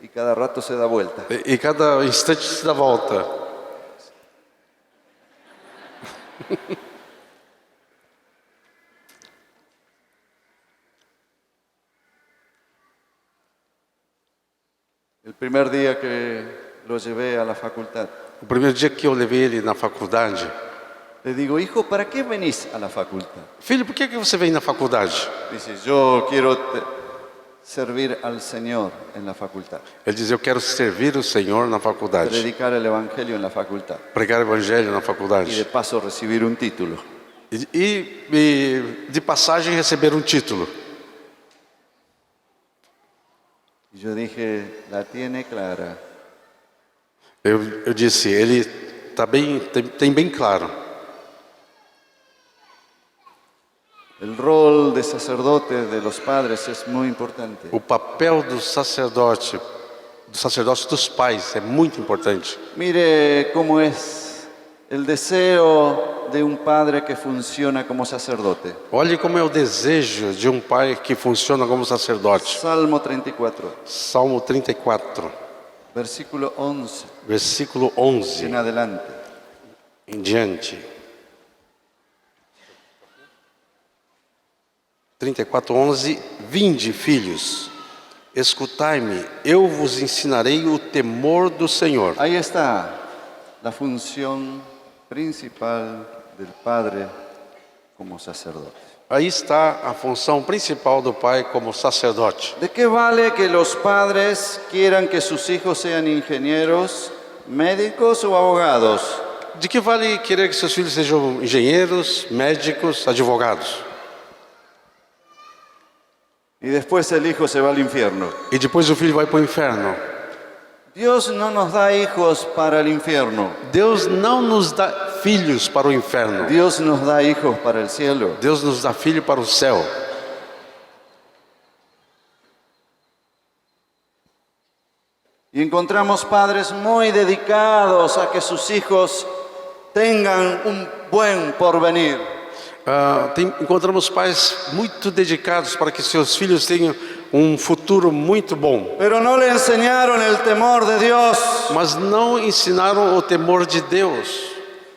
Y cada rato se da vuelta. E cada instante se dá volta. El primer día que lo llevé a la facultad, O primeiro dia que eu levei ele na faculdade, le digo, hijo, ¿para qué venís a la facultad? filho, por que você vem na faculdade? Dice, yo quiero servir al Señor en la facultad, Ele diz, eu quero servir o Senhor na faculdade, predicar el Evangelio en la facultad pregar o evangelho na y de faculdade paso recibir un título. e de passagem receber um título. Y yo dije, la tiene clara. Eu disse, ele tem bem claro. El rol de sacerdote de los padres es muy importante. O papel do sacerdócio dos pais é muito importante. Mire cómo es el deseo de un padre que funciona como sacerdote. Olhe como é o desejo de um pai que funciona como sacerdote. Salmo 34, Salmo 34, versículo 11 versículo en 11 adelante. em diante. 34:11. Vinde, filhos, escutai-me, eu vos ensinarei o temor do Senhor. Ahí está la función principal del padre como sacerdote. Aí está a função principal do pai como sacerdote. ¿De qué vale que los padres quieran que sus hijos sean ingenieros, médicos o abogados? De que vale querer que seus filhos sejam engenheiros, médicos, advogados? Y después el hijo se va al infierno. E depois o filho vai para o inferno. Dios no nos da hijos para el infierno. Deus não nos dá filhos para o inferno. Dios nos da hijos para el cielo. Deus nos dá filho para o céu. Y encontramos padres muy dedicados a que sus hijos tengan un buen porvenir. Encontramos pais muito dedicados para que seus filhos tenham um futuro muito bom, Pero no le enseñaron el temor de Dios. mas não ensinaram o temor de Deus.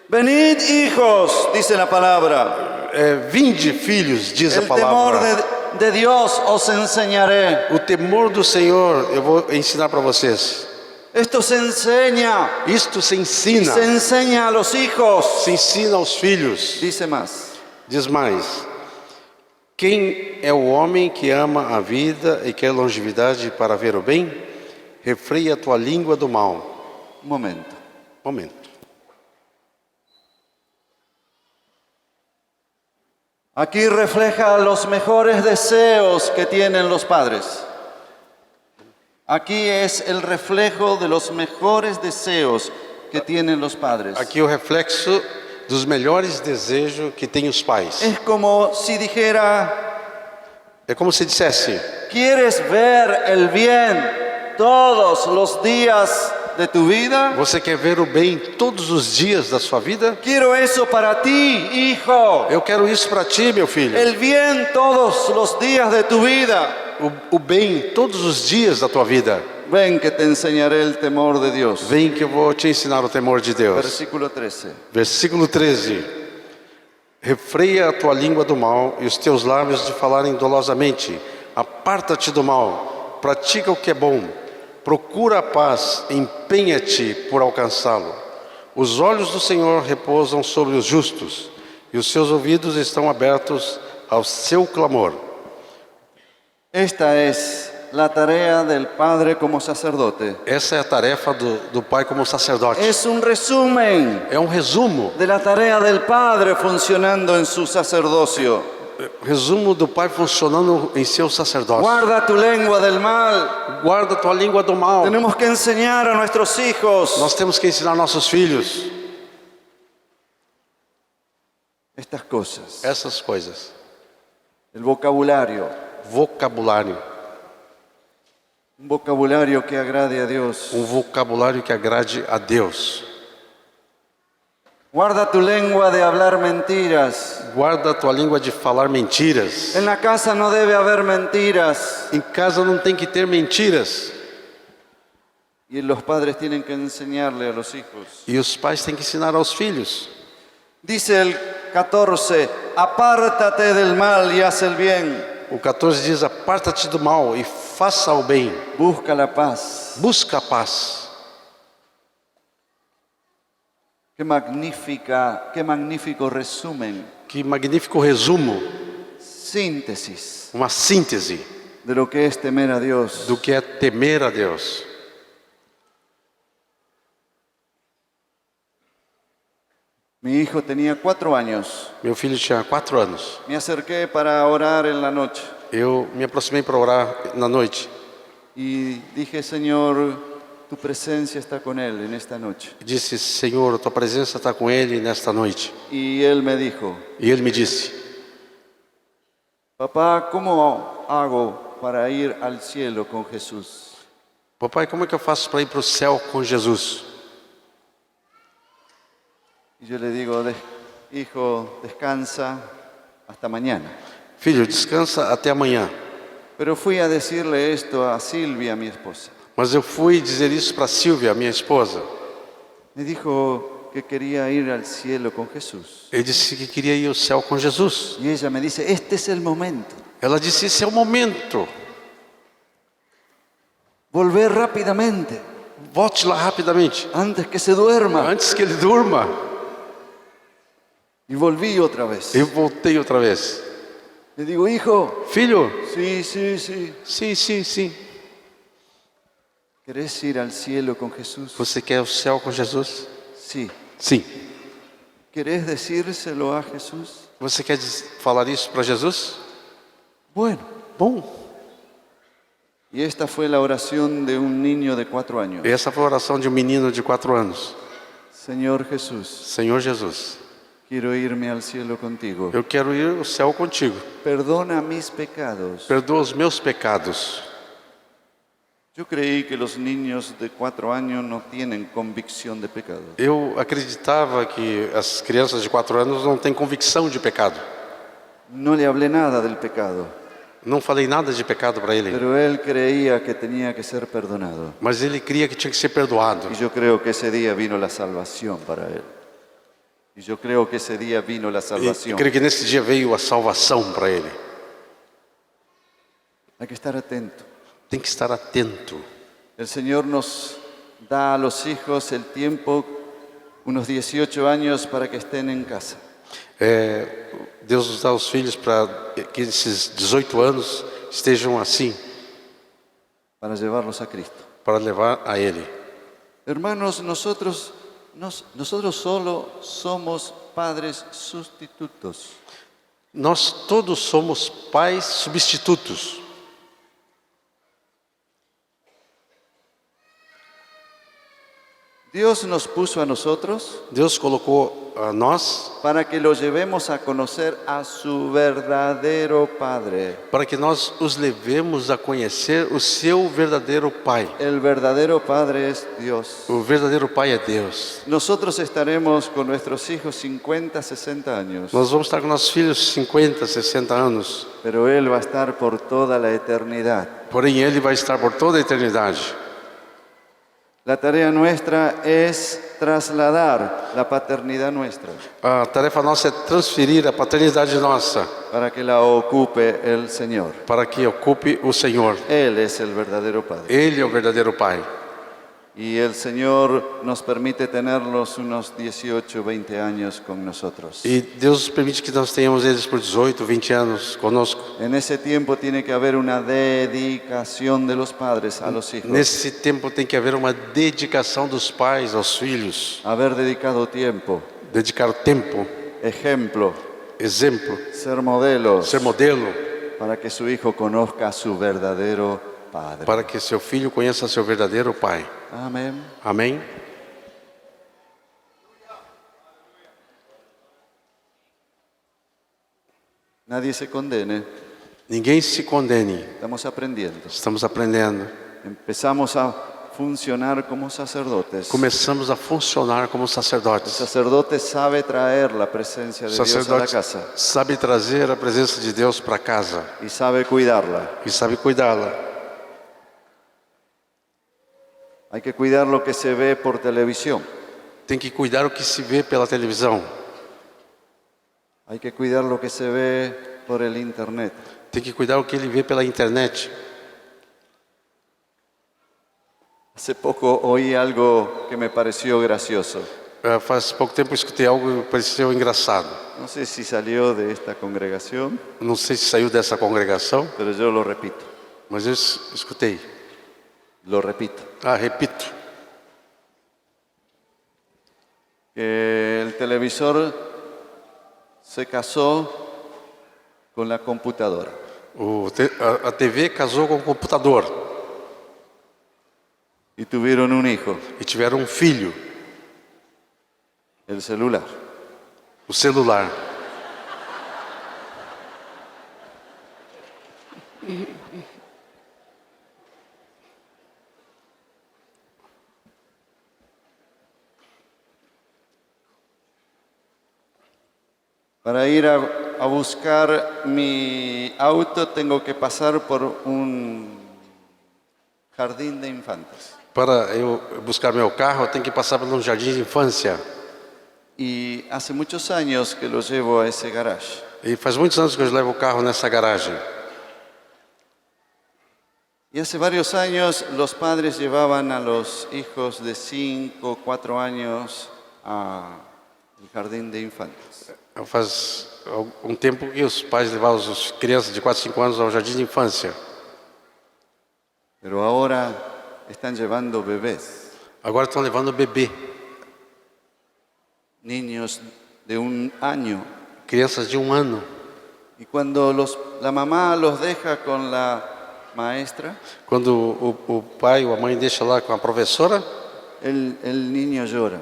Venid, hijos, dice la palabra. Vinde, filhos, diz a El temor palavra. de Dios os enseñaré. O temor do Senhor eu vou ensinar para vocês. Esto se enseña. Isto se Y ensina, se enseña a los hijos. se ensina aos filhos. Dice más. Diz mais: quem é o homem que ama a vida e quer longevidade para ver o bem? Refreia a tua língua do mal. Un momento. Momento. Aquí refleja los mejores deseos que tienen los padres. Aquí es el reflejo de los mejores deseos que tienen los padres. Aqui o reflexo dos melhores desejos que têm os pais. Es como si dijera, É como se dissesse: ¿quieres ver el bien todos los días de tu vida? você quer ver o bem todos os dias da sua vida? Quiero eso para ti, hijo. Eu quero isso para ti, meu filho. El bien todos los días de tu vida. O bem todos os dias da tua vida. Ven que te enseñaré el temor de Dios. Vem que eu vou te ensinar o temor de Deus. Versículo 13. Versículo 13. Refreia a tua língua do mal e os teus lábios de falarem dolosamente. Aparta-te do mal, pratica o que é bom, procura a paz, empenha-te por alcançá-lo. Os olhos do Senhor repousam sobre os justos e os seus ouvidos estão abertos ao seu clamor. Esta es la tarea del padre como sacerdote. Essa é a tarefa do pai como sacerdote. Es un resumen É um resumo de la tarea del padre funcionando en su sacerdocio. do pai funcionando em seu sacerdócio. Guarda tu lengua del mal. Guarda tua língua do mal. Tenemos que enseñar a nuestros hijos Nós temos que ensinar nossos filhos estas cosas. essas coisas. El vocabulario. Vocabulário. Un vocabulario que agrade a Dios. Um vocabulário que agrade a Deus. Guarda tu lengua de hablar mentiras. Guarda a tua língua de falar mentiras. En la casa no debe haber mentiras. Em casa não tem que ter mentiras. Y los padres tienen que enseñarle a los hijos. E os pais têm que ensinar aos filhos. Dice el 14, apártate del mal y haz el bien. O 14 diz, aparta-te do mal e faça o bem. Busca la paz. Busca a paz. Qué magnífico resumen, Que magnífico resumo, síntesis uma síntese de lo que es temer a Dios. do que é temer a Deus. Mi hijo tenía 4 años. Meu filho tinha 4 anos. Me acerqué para orar en la noche Eu me aproximei para orar na noite. y dije, Señor, tu presencia está con él en esta noche. Disse, Senhor, a tua presença está com ele nesta noite. Y él me dijo, E ele me disse, papá, ¿cómo hago para ir al cielo con Jesús? papai, como é que eu faço para ir para o céu com Jesus? Y yo le digo, hijo, descansa hasta mañana. Filho, descansa até amanhã. Pero fui a decirle esto a Silvia, mi esposa. Mas eu fui dizer isso para Silvia, minha esposa. Me dijo que quería ir al cielo con Jesús. Ele disse que queria ir ao céu com Jesus. Y ella me dice, este es el momento. Ela disse, esse é o momento. Volver rápidamente, Volte lá rapidamente, antes que se duerma. antes que ele durma. Y volví otra vez. Eu voltei outra vez. Le digo, hijo, Filho, sí. sim. ¿Querés ir al cielo con Jesús? Você quer o céu com Jesus? Sí. Sim. ¿Querés decírselo a Jesús? Você quer falar isso para Jesus? Bueno. Bom. Y esta fue la oración de un niño de 4 años. Essa foi a oração de um menino de 4 anos. Señor Jesús, Senhor Jesus, quiero irme al cielo contigo. eu quero ir ao céu contigo. Perdona mis pecados. Perdoa os meus pecados. Yo creí que los niños de 4 años no tienen convicción de pecado. Eu acreditava que as crianças de 4 anos não têm convicção de pecado. No le hablé nada del pecado, Não falei nada de pecado para ele. pero él creía que tenía que ser perdonado. Mas ele cria que tinha que ser perdoado. Y yo creo que ese día vino la salvación para él. Y yo creo que ese día vino la E salvación. creio que nesse dia veio a salvação para ele. Hay que estar atento. Tem que estar atento. El Señor nos da a los hijos el tiempo, unos 18 años, para que estén en casa. Deus nos dá os filhos para que esses 18 anos estejam assim, Para llevarlos a Cristo. para levar a Ele. Hermanos, nosotros solo somos padres sustitutos. Nós todos somos pais substitutos. Dios nos puso a nosotros Deus colocou a nós para que lo llevemos a conocer a su verdadero Padre. para que nós os levemos a conhecer o seu verdadeiro Pai. El verdadero Padre es Dios. O verdadeiro Pai é Deus. Nosotros estaremos con nuestros hijos 50, 60 años, Nós vamos estar com nossos filhos 50, 60 anos, pero Él va a estar por toda la eternidad. porém Ele vai estar por toda a eternidade. La tarea nuestra es trasladar la paternidad nuestra A tarefa nossa é transferir a paternidade nossa para que la ocupe el Señor. para que ocupe o Senhor. Él es el verdadero Padre. Ele é o verdadeiro Pai. Y el Señor nos permite tenerlos unos 18, 20 años con nosotros. E Deus permite que nós tenhamos eles por 18, 20 anos conosco. En ese tiempo tiene que haber una dedicación de los padres a los hijos. Nesse tempo tem que haver uma dedicação dos pais aos filhos. Haber dedicado tiempo, Dedicar tempo, ejemplo, exemplo, ser modelos, ser modelo, para que su hijo conozca a su verdadero Padre. para que seu filho conheça seu verdadeiro Pai. Amén. Amém? Nadie se condene, Ninguém se condene. estamos aprendiendo. Estamos aprendendo. Empezamos a funcionar como sacerdotes. começamos a funcionar como El sacerdotes. sacerdote sabe traer la presencia O de Dios a la sacerdote casa sabe trazer a presença de Deus para casa y sabe cuidarla. e sabe cuidá-la. Hay que cuidar lo que se ve por televisión. Tem que cuidar o que se vê pela televisão. Hay que cuidar lo que se ve por el internet. Tem que cuidar o que ele vê pela internet. Hace poco oí algo que me pareció gracioso. Faz pouco tempo eu escutei algo que pareceu engraçado. No sé si salió de esta congregación, Não sei se saiu dessa congregação, pero yo lo repito. mas eu escutei. Lo repito. Repito. Que el televisor se casó con la computadora. A TV casou com o computador Y tuvieron un hijo, e tiveram um filho, el celular. o celular. Para ir a buscar mi auto tengo que pasar por un jardín de infantes. Para eu buscar meu carro, eu tenho que passar por um jardim de infância. Y hace muchos años que lo llevo a ese garage. E faz muitos anos que eu levo o carro nessa garagem. Y hace varios años los padres llevaban a los hijos de 5, 4 años al jardín de infantes. Faz algum tempo que os pais levavam as crianças de 4, 5 anos ao jardim de infância. Pero ahora están llevando bebés, Agora estão levando o bebê, niños de 1 año. crianças de 1 ano. Y cuando la mamá los deja con la maestra, Quando o pai ou a mãe deixa lá com a professora, el niño llora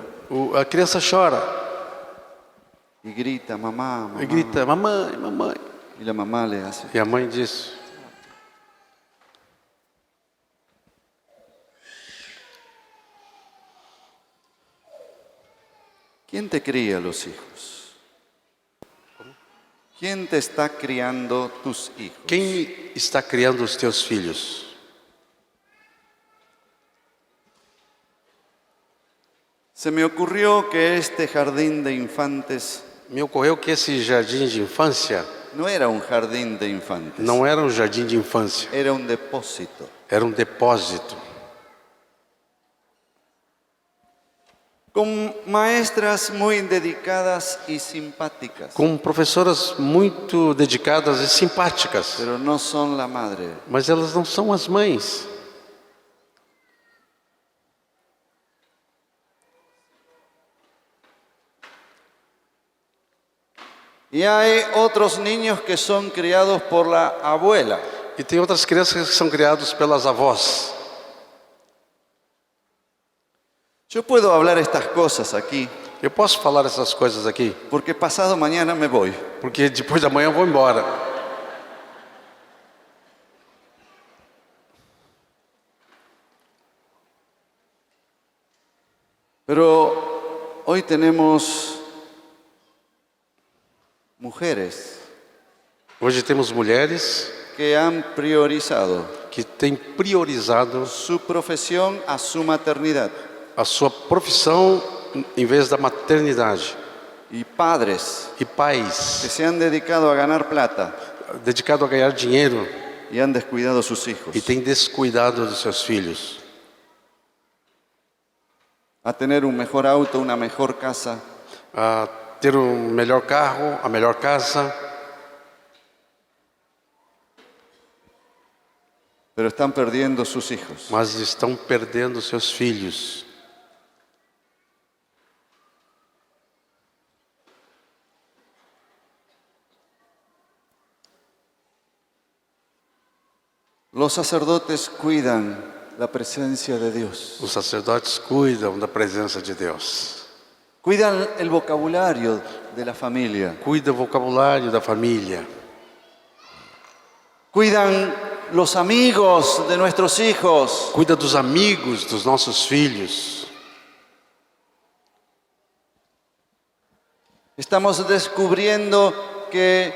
a criança chora y grita, mamá, mamá. e grita, mamãe, mamãe. Y la mamá le hace. E a mãe diz, ¿Quién te cría los hijos? ¿Quién te está criando tus hijos? quem está criando os teus filhos? Se me ocurrió que este jardín de infantes Me ocorreu que esse jardim de infância no era un jardín de infantes, não era um jardim de infância, era un depósito. era um depósito. Con maestras muy dedicadas y simpáticas, Com professoras muito dedicadas e simpáticas, pero no son la madre. mas elas não são as mães. Y hay otros niños que son criados por la abuela. E tem outras crianças que são criadas pelas avós. Yo puedo hablar estas cosas aquí Eu posso falar essas coisas aqui, porque pasado mañana me voy. porque depois da manhã eu vou embora. Pero hoy tenemos mujeres Hoje temos mulheres que han priorizado que têm priorizado su profesión a su maternidad a sua profissão em vez da maternidade. y padres E pais que se han dedicado a ganar plata dedicados a ganhar dinheiro y han descuidado sus hijos, e têm descuidado dos seus filhos. a tener un mejor auto, una mejor casa, A ter um melhor carro, a melhor casa, pero están perdiendo sus hijos. mas estão perdendo seus filhos. Los sacerdotes cuidan la presencia de Dios, Os sacerdotes cuidam da presença de Deus. cuidan el vocabulario de la familia, Cuida do vocabulário da família. cuidan los amigos de nuestros hijos. Cuida dos amigos dos nossos filhos. Estamos descubriendo que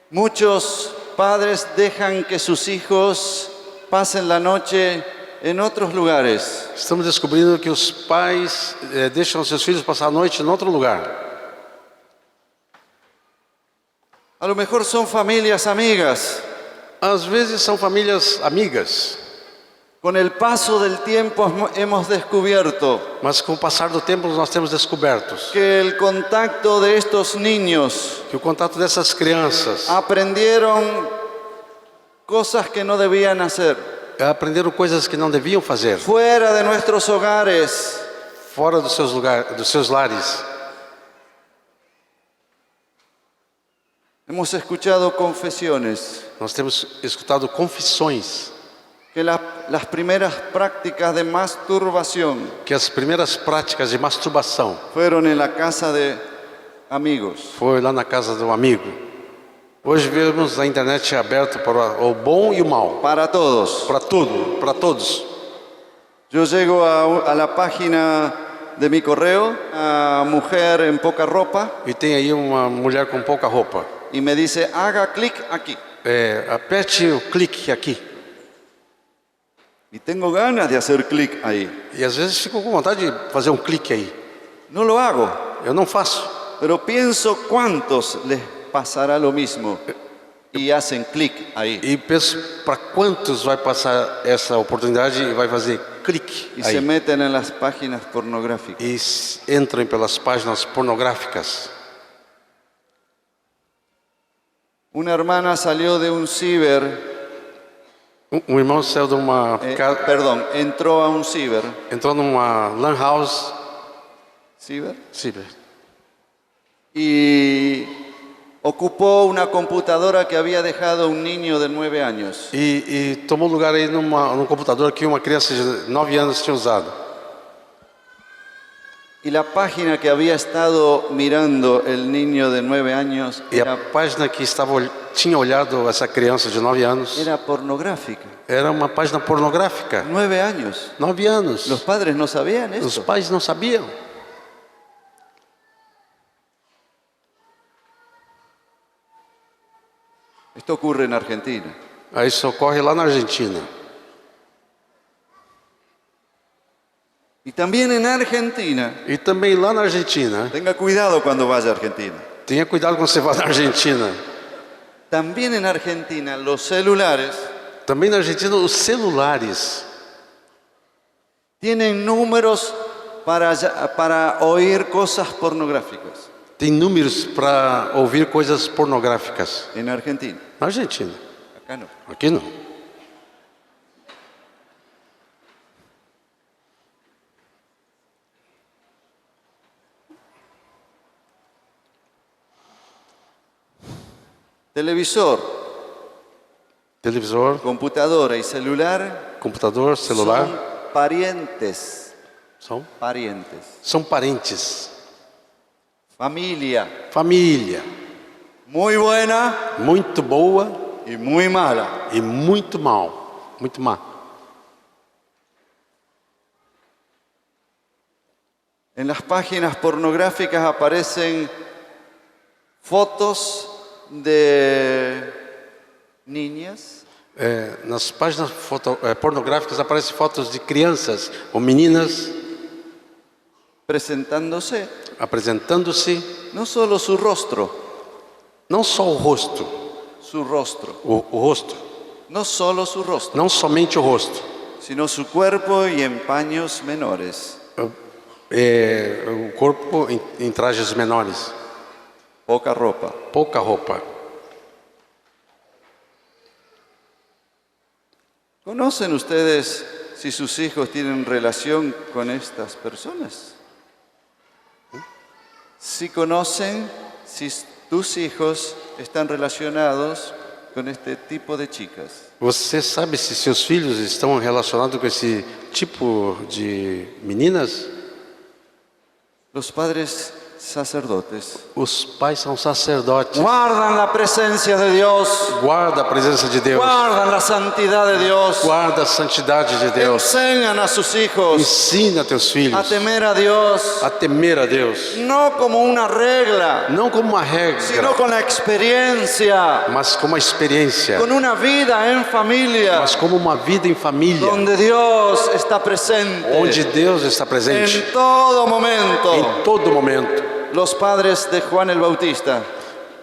muchos padres dejan que sus hijos pasen la noche en otros lugares. Estamos descobrindo que os pais deixam seus filhos passar a noite em outro lugar. A lo mejor son familias amigas. Às vezes são famílias amigas, Con el paso del tiempo hemos descubierto mas com o passar do tempo nós temos descobertos que el contacto de estos niños que o contato dessas crianças aprendieron cosas que no debían hacer. aprenderam coisas que não deviam fazer Fuera de nuestros hogares, fora dos seus lares. hemos escuchado confesiones Nós temos escutado confissões que las primeras prácticas de masturbación que as primeiras práticas de masturbação fueron en la casa de amigos. foi lá na casa do amigo. Hoje vemos a internet aberta para o bom e o mal, Para todos. para tudo, para todos. Yo llego a la página de mi correo, a mujer en poca ropa, E tem aí uma mulher com pouca roupa. y me dice, haga clic aquí. Aperte o clique aqui. Y tengo ganas de hacer clic ahí. E às vezes fico com vontade de fazer um clique aí. No lo hago, Eu não faço. pero pienso cuántos les pasará lo mismo y hacen clic ahí. E penso para quantos vai passar essa oportunidade e vai fazer clique Y se aí. meten en las páginas pornográficas. E entram pelas páginas pornográficas. Una hermana salió de un ciber, Um irmão saiu de uma casa, perdón, entró a un ciber. entrou numa lan house, ¿Ciber? sim, Y ocupó una computadora que había dejado un niño de 9 años. e tomou lugar aí num computador que uma criança de 9 anos tinha usado. Y la página que había estado mirando el niño de 9 años E a página que tinha olhado essa criança de 9 anos era pornográfica. era uma página pornográfica. 9 años. 9 anos. Los padres no sabían Os esto. pais não sabiam. Esto ocurre en Argentina. Aí isso ocorre lá na Argentina. Y también en Argentina. E também lá na Argentina, Tenga cuidado cuando vaya a Argentina. tenha cuidado quando você vai na Argentina. También en Argentina los celulares Também na Argentina os celulares tienen números para oír cosas pornográficas. têm números para ouvir coisas pornográficas. En Argentina. Na Argentina. Acá no. Aqui não. Televisor, Televisor, computadora y celular computador, celular son parientes. são Parientes. parentes. Familia. Família. Muy buena Muito boa y muy mala. e muito mal. Muito má. En las páginas pornográficas aparecen fotos de niñas, Nas páginas pornográficas aparecem fotos de crianças ou meninas presentándose apresentando-se, no solo su rostro, não só o rosto, o rosto, no solo su rostro, não somente o rosto, sino su cuerpo y en paños menores, o corpo em trajes menores, poca ropa. pouca roupa. ¿Conocen ustedes si sus hijos tienen relación con estas personas? Si conocen si tus hijos están relacionados con este tipo de chicas. Você sabe se seus filhos estão relacionados com esse tipo de meninas? Los padres sacerdotes. Os pais são sacerdotes. Guardan la presencia de Dios, Guarda a presença de Deus. guardan la santidad de Dios, Guarda a santidade de Deus. enseñan a sus hijos Ensina teus a filhos temer a Dios, a temer a Deus. no como una regla, Não como uma regra, sino con la experiencia, mas como uma experiência. con una vida en familia, Mas como uma vida em família. donde Dios está presente Onde Deus está presente. en todo momento. Em todo momento. Los padres de Juan el Bautista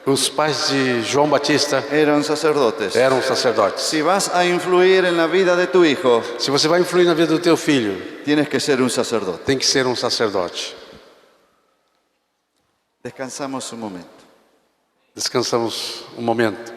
Os pais de João Batista eran sacerdotes. eram sacerdotes. Si vas a influir en la vida de tu hijo, Se você vai influir na vida do teu filho, tienes que ser un sacerdote. tem que ser um sacerdote. Descansamos un momento. Descansamos um momento.